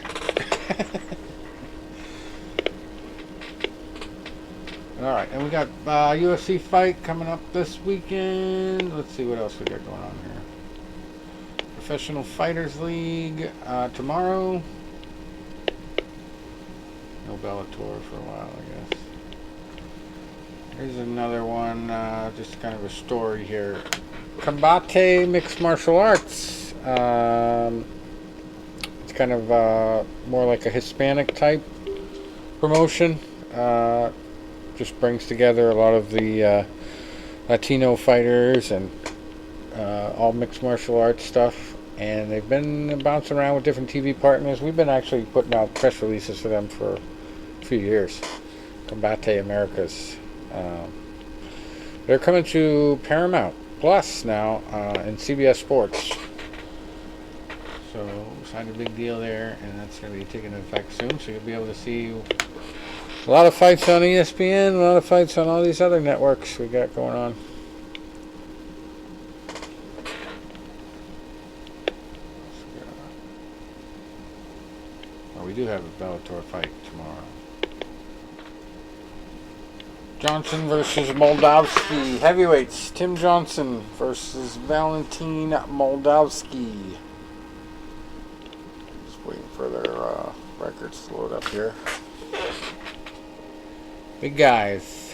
Alright, and we got UFC fight coming up this weekend. Let's see what else we got going on here. Professional Fighters League tomorrow. No Bellator for a while, I guess. Here's another one, just kind of a story here. Combate Mixed Martial Arts. It's kind of more like a Hispanic type promotion. just brings together a lot of the Latino fighters and all mixed martial arts stuff. And they've been bouncing around with different TV partners. We've been actually putting out press releases for them for a few years. Combate Americas. They're coming to Paramount Plus now and CBS Sports. So signed a big deal there, and that's going to be taking effect soon. So you'll be able to see a lot of fights on ESPN, a lot of fights on all these other networks we got going on. We do have a Bellator fight tomorrow. Johnson versus Moldavsky. Heavyweights. Tim Johnson versus Valentin Moldavsky. Just waiting for their records to load up here. Big guys.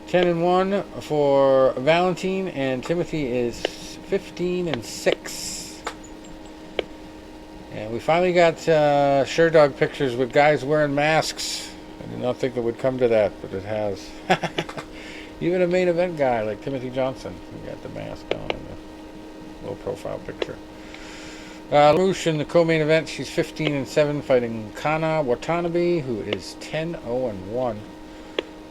10-1 for Valentin, and Timothy is 15-6. And we finally got Sherdog pictures with guys wearing masks. I did not think it would come to that, but it has. Even a main event guy like Timothy Johnson. He got the mask on in the low profile picture. LaRouche in the co-main event. She's 15-7 fighting Kana Watanabe, who is 10-0-1.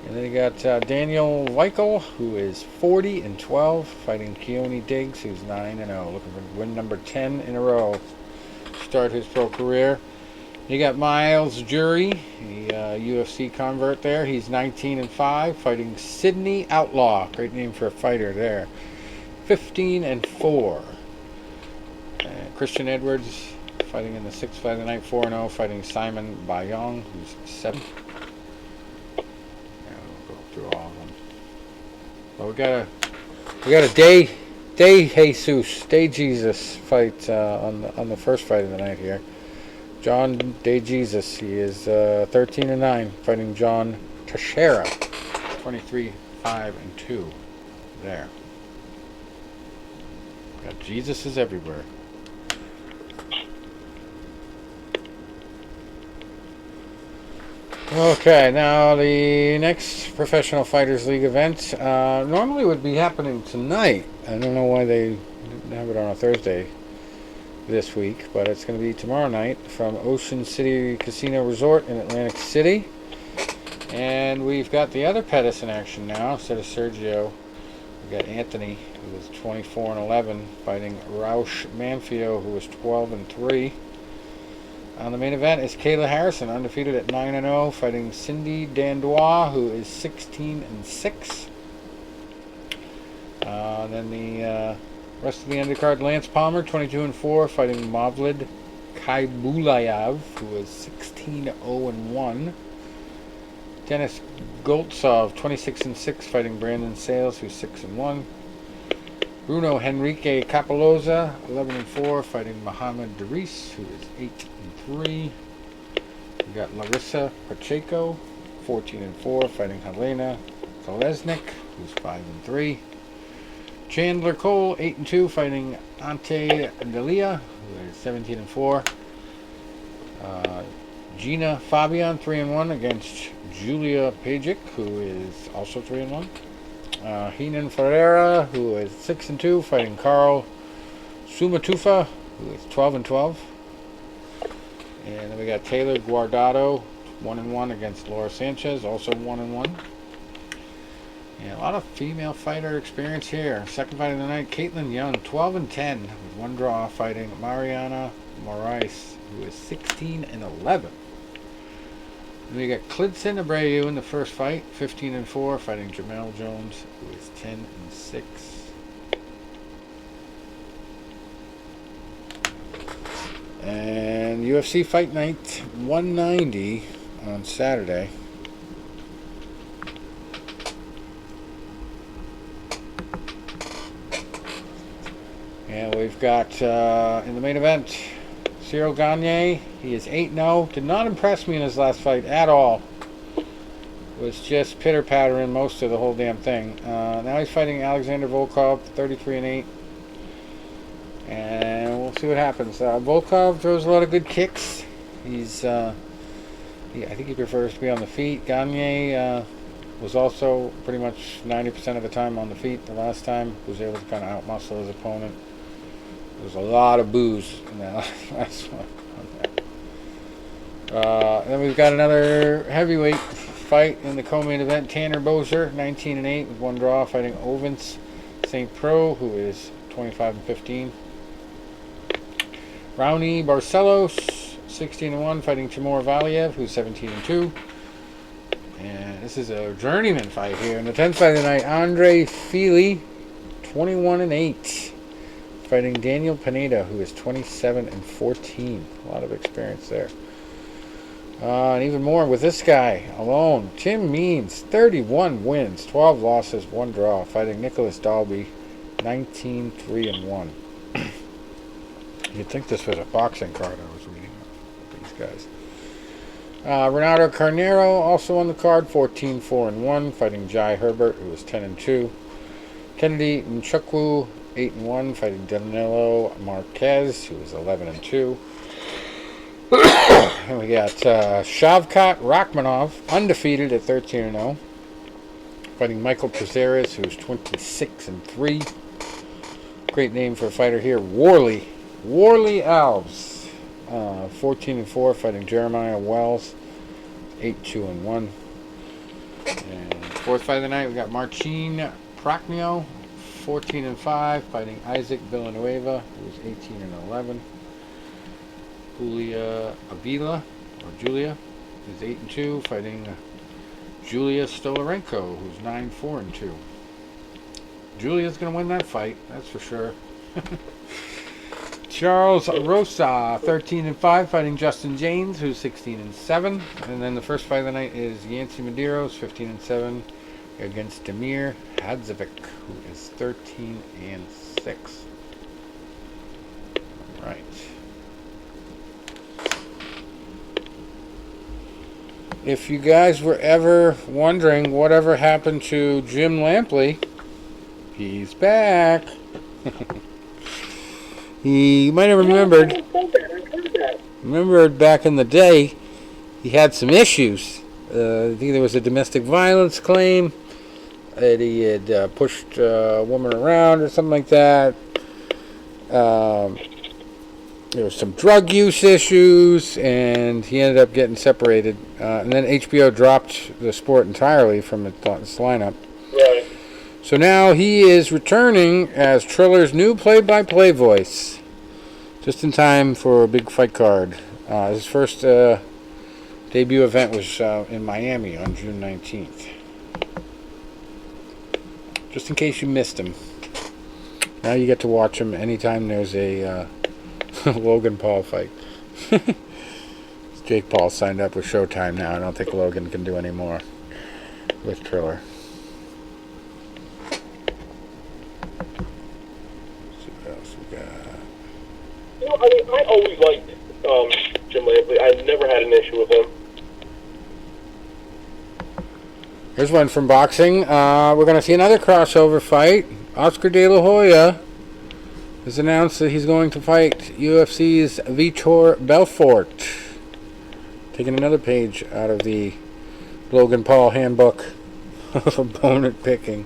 And then you got Daniel Weichel, who is 40-12 fighting Keone Diggs, who's 9-0, looking for win number 10 in a row. Start his pro career. You got Miles Jury, a UFC convert there. He's 19-5, fighting Sydney Outlaw. Great name for a fighter there. 15-4. Christian Edwards fighting in the sixth fight of the night, 4-0, fighting Simon Bayong, who's 7. Yeah, we'll go through all of them. But we got a Day Jesus, Day Jesus fight on the first fight of the night here. John Day Jesus, he is 13-9, fighting John Teixeira, 23-5-2. There. Got Jesuses everywhere. Okay, now the next Professional Fighters League event normally would be happening tonight. I don't know why they didn't have it on a Thursday this week, but it's going to be tomorrow night from Ocean City Casino Resort in Atlantic City. And we've got the other Pettis in action now instead of Sergio. We've got Anthony, who is 24-11, fighting Raush Manfio, who is 12-3. On the main event is Kayla Harrison, undefeated at 9-0, fighting Cindy Dandois, who is 16-6. Then the rest of the undercard, Lance Palmer, 22-4, fighting Mavlid Kaibulayev, who is 16-0-1. Dennis Goltsov, 26-6, fighting Brandon Sales, who's 6-1. Bruno Henrique Capoloza, 11-4, fighting Mohamed Daris, who is 8-3. We got Larissa Pacheco, 14-4, fighting Helena Kolesnik, who's 5-3. Chandler Cole, 8-2, fighting Ante Delia, who is 17-4. Gina Fabian, 3-1, against Julia Pajic, who is also 3-1. Heenan Ferreira, who is 6-2, fighting Carl Sumatufa, who is 12-12. And then we got Taylor Guardado, 1-1, against Laura Sanchez, also 1-1. And a lot of female fighter experience here. Second fight of the night, Caitlin Young, 12-10, with one draw, fighting Mariana Moraes, who is 16-11. And we got Clidson Abreu in the first fight, 15-4, fighting Jamel Jones, who is 10-6. And UFC Fight Night 190 on Saturday. And we've got in the main event, Cyril Gane. He is 8-0. Did not impress me in his last fight at all. Was just pitter-pattering most of the whole damn thing. Now he's fighting Alexander Volkov, 33-8. And we'll see what happens. Volkov throws a lot of good kicks. He's I think he prefers to be on the feet. Gane was also pretty much 90% of the time on the feet the last time. Was able to kind of outmuscle his opponent. There was a lot of boos in that last one. Then we've got another heavyweight fight in the co-main event. Tanner Boser, 19-8 with 1 draw, fighting Ovens St. Pro, who is 25-15. Raoni Barcelos, 16-1, fighting Timur Valiev, who's 17-2. And this is a journeyman fight here. In the 10th fight of the night, Andre Fili, 21-8, fighting Daniel Pineda, who is 27-14. A lot of experience there. And even more with this guy alone. Tim Means, 31 wins, 12 losses, 1 draw, fighting Nicholas Dalby, 19-3-1. You'd think this was a boxing card I was reading of these guys. Renato Carneiro, also on the card, 14-4-1, fighting Jai Herbert, who was 10-2. Kennedy Nchukwu, 8-1, fighting Danilo Marquez, who was 11-2. And we got Shavkat Rakhmonov, undefeated at 13-0, fighting Michael Prazeres, who's 26-3. Great name for a fighter here. Worley Alves, 14-4, fighting Jeremiah Wells, 8-2-1. And 4th fight of the night, we got Marcin Prachnio, 14-5, fighting Isaac Villanueva, who's 18-11. Julia Avila, who's 8-2, fighting Julia Stolarenko, who's 9-4-2. Julia's going to win that fight, that's for sure. Charles Rosa, 13-5, fighting Justin James, who's 16-7. And then the first fight of the night is Yancy Medeiros, 15-7, against Damir Hadzovic, who is 13-6. All right. If you guys were ever wondering whatever happened to Jim Lampley, he's back. You might have remembered back in the day, he had some issues. I think there was a domestic violence claim that he had pushed a woman around or something like that. There was some drug use issues, and he ended up getting separated. And then HBO dropped the sport entirely from its lineup. Right. So now he is returning as Triller's new play-by-play voice, just in time for a big fight card. His first debut event was in Miami on June 19th. Just in case you missed him. Now you get to watch him anytime there's a Logan Paul fight. Jake Paul signed up with Showtime now. I don't think Logan can do any more with Triller. Let's see what else we got. I always liked Jim Lampley. I never had an issue with him. Here's one from boxing. We're going to see another crossover fight. Oscar De La Hoya has announced that he's going to fight UFC's Vitor Belfort. Taking another page out of the Logan Paul handbook of opponent picking.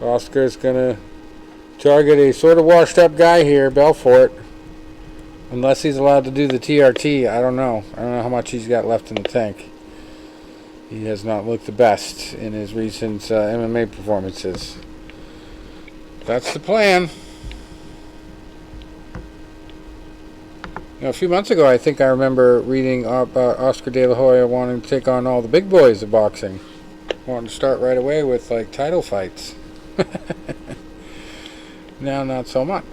Oscar's going to target a sort of washed up guy here, Belfort. Unless he's allowed to do the TRT, I don't know. I don't know how much he's got left in the tank. He has not looked the best in his recent MMA performances. That's the plan. A few months ago, I think I remember reading about Oscar De La Hoya wanting to take on all the big boys of boxing. Wanting to start right away with, like, title fights. Now, not so much.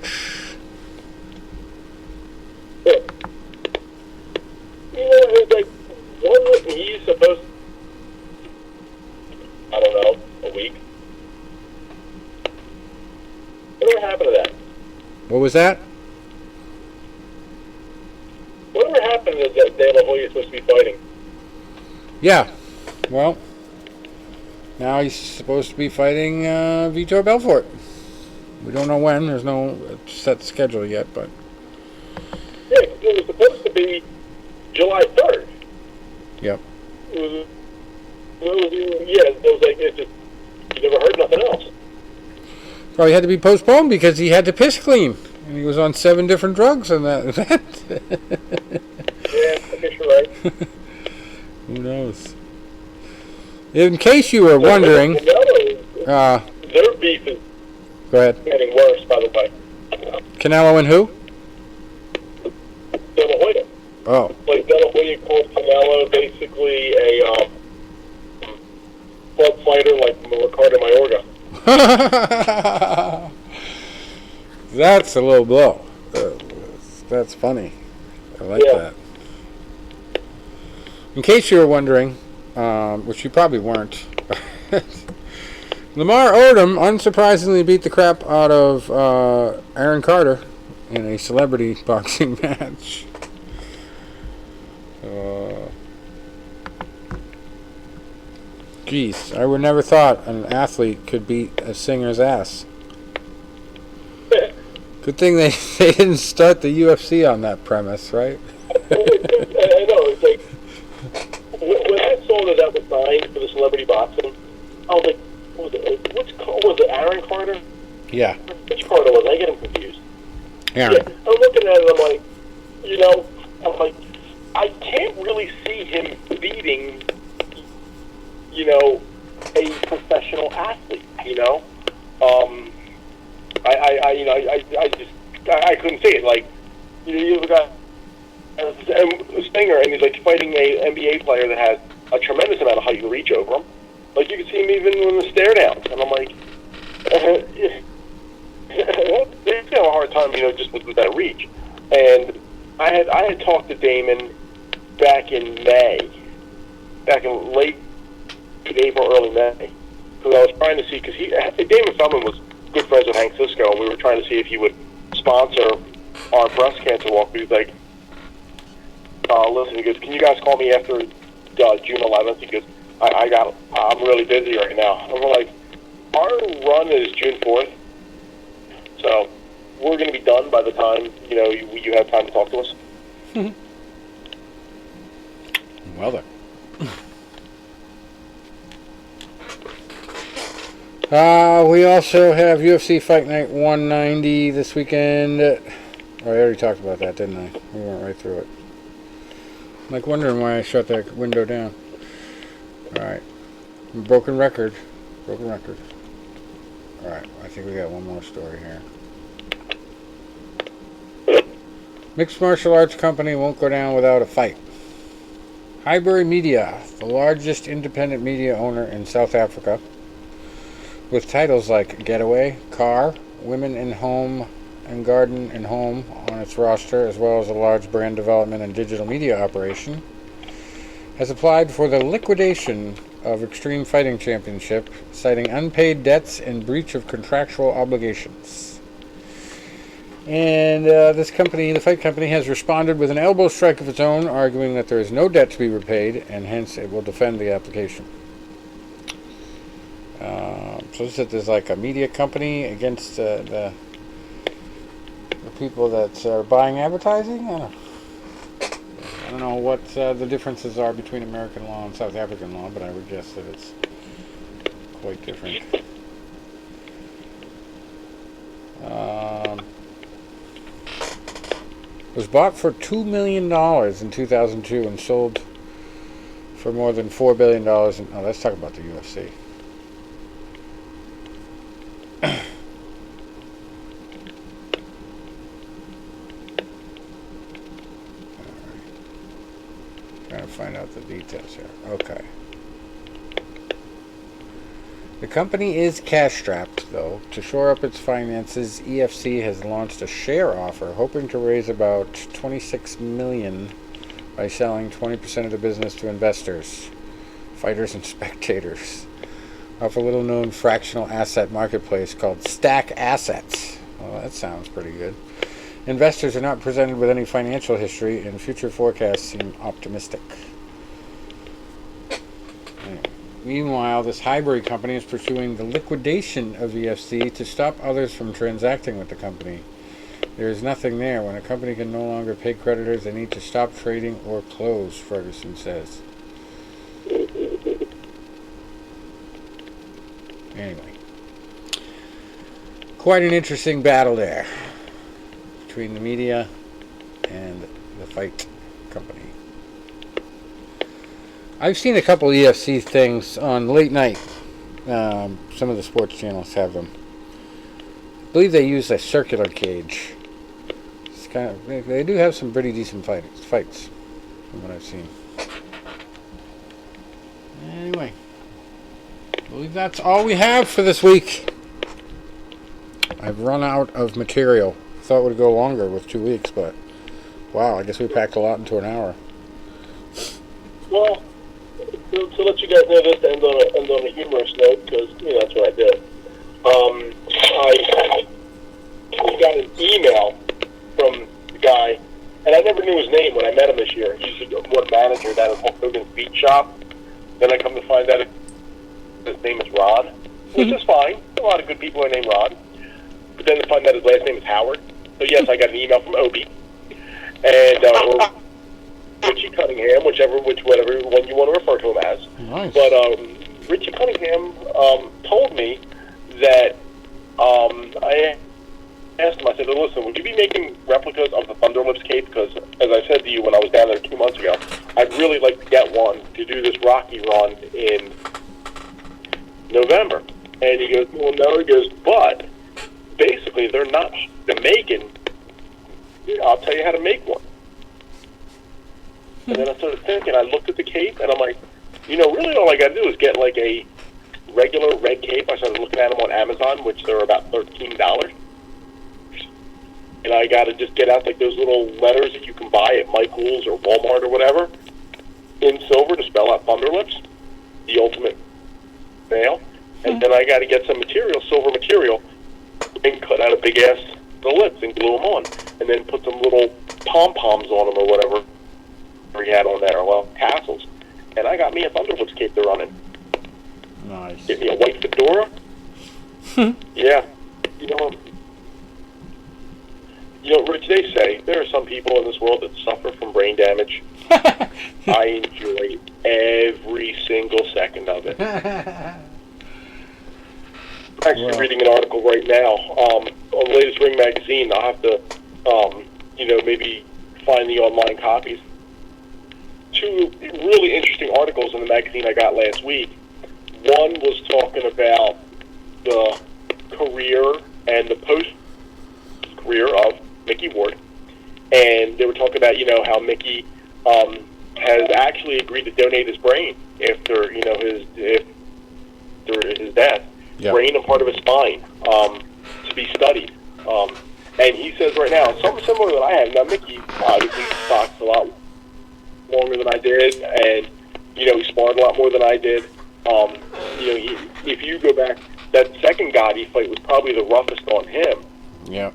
Yeah. It's like, wasn't he supposed to, I don't know, a week? Whatever happened to that? What was that? Whatever happened to that De La Hoya supposed to be fighting? Yeah. Well, now he's supposed to be fighting Vitor Belfort. We don't know when. There's no set schedule yet, but... Yeah, it was supposed to be July 3rd. Yep. It was like, you never heard nothing else. Probably had to be postponed because he had to piss clean. And he was on 7 different drugs in that event. Yeah, I guess you're right. Who knows? In case you were wondering... their beef is go ahead. getting worse, by the way. Canelo and who? De La Hoya. Oh. Like, De La Hoya called Canelo basically a club fighter like Ricardo Mayorga. That's a low blow. That's funny. I like that. In case you were wondering, which you probably weren't, Lamar Odom unsurprisingly beat the crap out of Aaron Carter in a celebrity boxing match. Geez, I would never thought an athlete could beat a singer's ass. Good thing they didn't start the UFC on that premise, right? I know, it's like, when I saw that was signed for the celebrity boxing, I was like, was it Aaron Carter? Yeah. Which Carter was it? I get him confused. Aaron. Yeah, I'm looking at it, I'm like, I can't really see him beating, a professional athlete, I couldn't see it. Like, you've got a Stinger, and he's like fighting a NBA player that has a tremendous amount of height and reach over him. Like, you can see him even in the stare downs, and I'm like, they're gonna have a hard time, just with that reach. And I had talked to Damon back in late April, early May, because I was trying to see, because Damon Feldman was good friends with Hank Cisco, and we were trying to see if he would sponsor our breast cancer walk. He was like, listen, he goes, can you guys call me after June 11th? He goes, I'm really busy right now. And we're like, our run is June 4th, so we're going to be done by the time, you have time to talk to us. Well then. We also have UFC Fight Night 190 this weekend. Oh, I already talked about that, didn't I? We went right through it. I'm like wondering why I shut that window down. Alright. Broken record. Alright, I think we got one more story here. Mixed martial arts company won't go down without a fight. Highbury Media, the largest independent media owner in South Africa, with titles like Getaway, Car, Women in Home and Garden and Home on its roster, as well as a large brand development and digital media operation, has applied for the liquidation of Extreme Fighting Championship, citing unpaid debts and breach of contractual obligations. And this company, the fight company, has responded with an elbow strike of its own, arguing that there is no debt to be repaid, and hence it will defend the application. So there's like a media company against the people that are buying advertising. I don't know what the differences are between American law and South African law, but I would guess that it's quite different. Was bought for $2 million in 2002 and sold for more than $4 billion. Let's talk about the UFC. Trying to find out the details here. Okay. The company is cash-strapped, though. To shore up its finances, EFC has launched a share offer, hoping to raise about $26 million by selling 20% of the business to investors, fighters, and spectators, off a little-known fractional asset marketplace called Stack Assets. Well, that sounds pretty good. Investors are not presented with any financial history, and future forecasts seem optimistic. Meanwhile, this Highbury company is pursuing the liquidation of EFC to stop others from transacting with the company. There is nothing there. When a company can no longer pay creditors, they need to stop trading or close, Ferguson says. Anyway. Quite an interesting battle there between the media and the fight company. I've seen a couple UFC things on late night. Some of the sports channels have them. I believe they use a circular cage. It's kind of, they do have some pretty decent fights from what I've seen. Anyway, I believe that's all we have for this week. I've run out of material. Thought it would go longer with 2 weeks, but wow, I guess we packed a lot into an hour. Well, to let you guys know this, to end on a humorous note, because that's what I did. I got an email from the guy, and I never knew his name when I met him this year. He's one manager down at Hulk Hogan's Beach Shop. Then I come to find out his name is Rod, which is fine. A lot of good people are named Rod. But then to find out his last name is Howard. So yes, I got an email from Obi, and or Richie Cunningham, whatever one you want to refer to him as. Nice. But Richie Cunningham told me that I asked him. I said, "Listen, would you be making replicas of the Thunder Lips cape? Because as I said to you when I was down there 2 months ago, I'd really like to get one to do this Rocky run in November." And he goes, "Well, no." He goes, "But basically, they're not making. I'll tell you how to make one." And then I started thinking. I looked at the cape, and I'm like, really all I got to do is get like a regular red cape. I started looking at them on Amazon, which they're about $13. And I got to just get out like those little letters that you can buy at Michael's or Walmart or whatever in silver to spell out Thunder Lips, the ultimate male. And then I got to get some material, silver material, and cut out a big ass the lips and glue them on, and then put some little pom poms on them or whatever he had on there. Well, tassels. And I got me a Thunder Lips cape they're running. Nice. Get me a white fedora. Yeah. Rich, they say there are some people in this world that suffer from brain damage. I enjoy every single second of it. I'm actually reading an article right now on the latest Ring magazine. I'll have to, maybe find the online copies. 2 really interesting articles in the magazine I got last week. One was talking about the career and the post-career of Mickey Ward, and they were talking about how Mickey has actually agreed to donate his brain after his death, brain and part of his spine to be studied. And he says right now something similar that I have. Now Mickey obviously boxed a lot longer than I did, and he sparred a lot more than I did. If you go back, that second Gotti fight was probably the roughest on him. Yeah.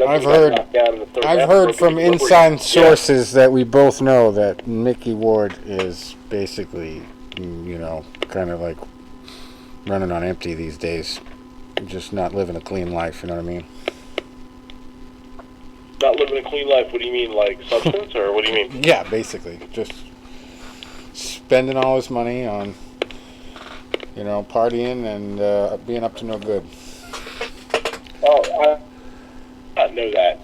I've heard from inside sources that we both know that Mickey Ward is basically, kind of like running on empty these days. Just not living a clean life, you know what I mean? Not living a clean life? What do you mean, like substance, or what do you mean? Yeah, basically. Just spending all his money on, partying and being up to no good. Oh, I know that.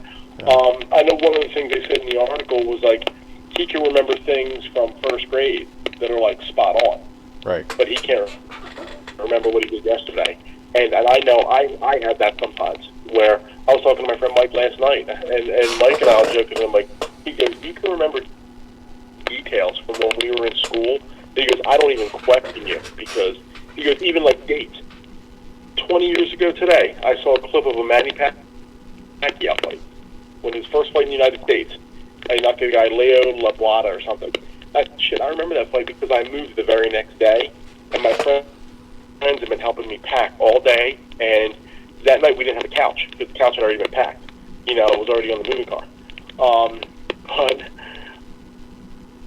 I know one of the things they said in the article was like he can remember things from first grade that are like spot on. Right. But he can't remember what he did yesterday. And I know I have that sometimes where I was talking to my friend Mike last night, and Mike and I were joking, and I'm like, he goes, "You can remember details from when we were in school." He goes, "I don't even question you," because he goes, even like dates. 20 years ago today, I saw a clip of a Manny Pacquiao fight. When his first fight in the United States. I knocked the guy Leo LaPlata or something. I remember that fight because I moved the very next day, and my friends have been helping me pack all day, and that night we didn't have a couch, because the couch had already been packed. It was already on the moving car. But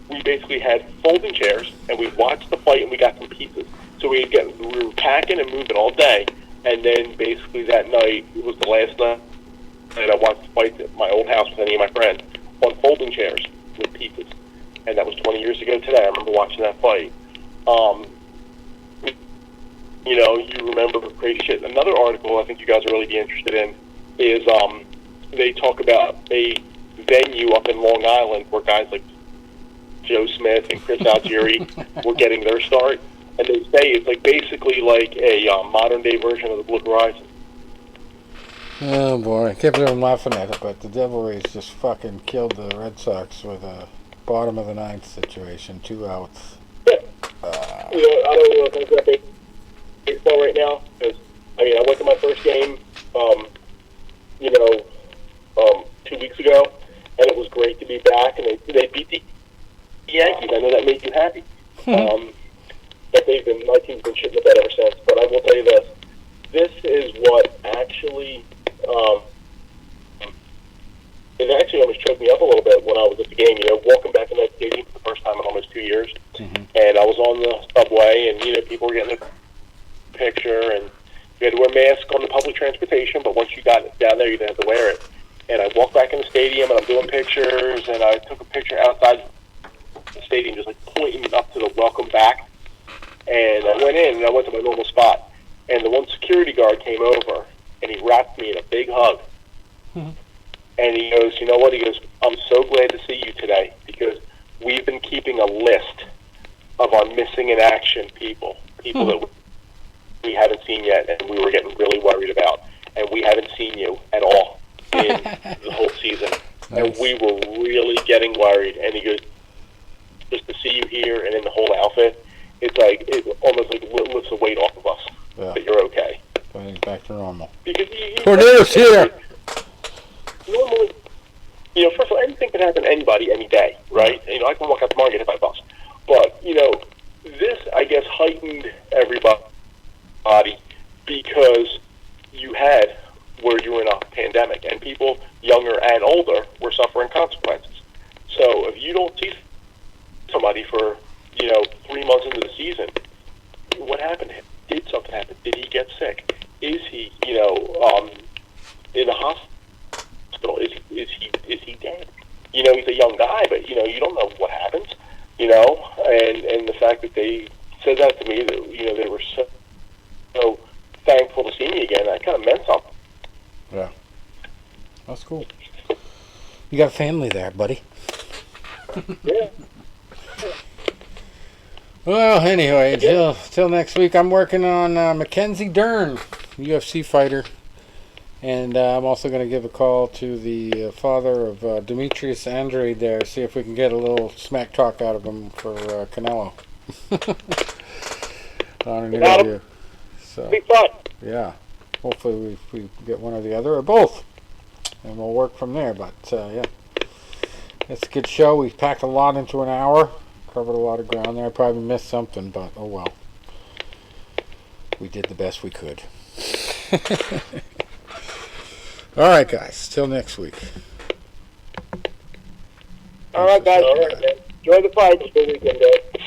we basically had folding chairs, and we watched the fight, and we got some pieces. So we were packing and moving all day, and then basically that night, it was the last night, and I watched the fight at my old house with any of my friends on folding chairs with pieces. And that was 20 years ago today. I remember watching that fight. you remember crazy shit. Another article I think you guys will really be interested in is they talk about a venue up in Long Island where guys like Joe Smith and Chris Algieri were getting their start, and they say it's like basically like a modern day version of the Blue Horizon. Oh boy, I can't believe I'm laughing at it, but the Devil Rays just fucking killed the Red Sox with a bottom of the ninth situation, 2 outs. Yeah. I don't know if I'm going to baseball right now, because, I went to my first game, 2 weeks ago, and it was great to be back, and they beat the Yankees. I know that made you happy. But my team's been shitting the bed ever since. But I will tell you this is what actually, it actually almost choked me up a little bit when I was at the game, walking back in that stadium for the first time in almost 2 years. Mm-hmm. And I was on the subway, and, people were getting a picture, and you had to wear masks on the public transportation, but once you got down there, you didn't have to wear it. And I walked back in the stadium, and I'm doing pictures, and I took a picture outside the stadium, just like pointing up to the welcome back. And I went in, and I went to my normal spot. And the one security guard came over, and he wrapped me in a big hug. Mm-hmm. And he goes, you know what? He goes, I'm so glad to see you today, because we've been keeping a list of our missing in action people that we haven't seen yet, and we were getting really worried about. And we haven't seen you at all in the whole season. Nice. And we were really getting worried. And he goes, just to see you here and in the whole outfit, it's like, it almost like lifts the weight off of us. Yeah. That you're okay. Going back to normal. Because Tornado's here! Normally, first of all, anything can happen to anybody, any day, right? I can walk out tomorrow and get hit by a bus. But, this, I guess, heightened everybody because you had where you were in a pandemic, and people, younger and older, were suffering consequences. So if you don't see somebody for, 3 months into the season, what happened to him? Did something happen? Did he get sick? Is he, in the hospital? Is he dead? He's a young guy, but, you don't know what happens, and the fact that they said that to me, that, they were so thankful to see me again, that kind of meant something. Yeah. That's cool. You got family there, buddy. Yeah. Well, anyway, till next week, I'm working on Mackenzie Dern, UFC fighter. And I'm also going to give a call to the father of Demetrius Andrade there, see if we can get a little smack talk out of him for Canelo. On an interview. So, be fun. Yeah. Hopefully we get one or the other, or both. And we'll work from there. But, yeah. It's a good show. We packed a lot into an hour. Covered a lot of ground there. I probably missed something, but oh well. We did the best we could. All right, guys. Till next week. All right, guys. All right, man. Enjoy the fight. Good weekend, guys.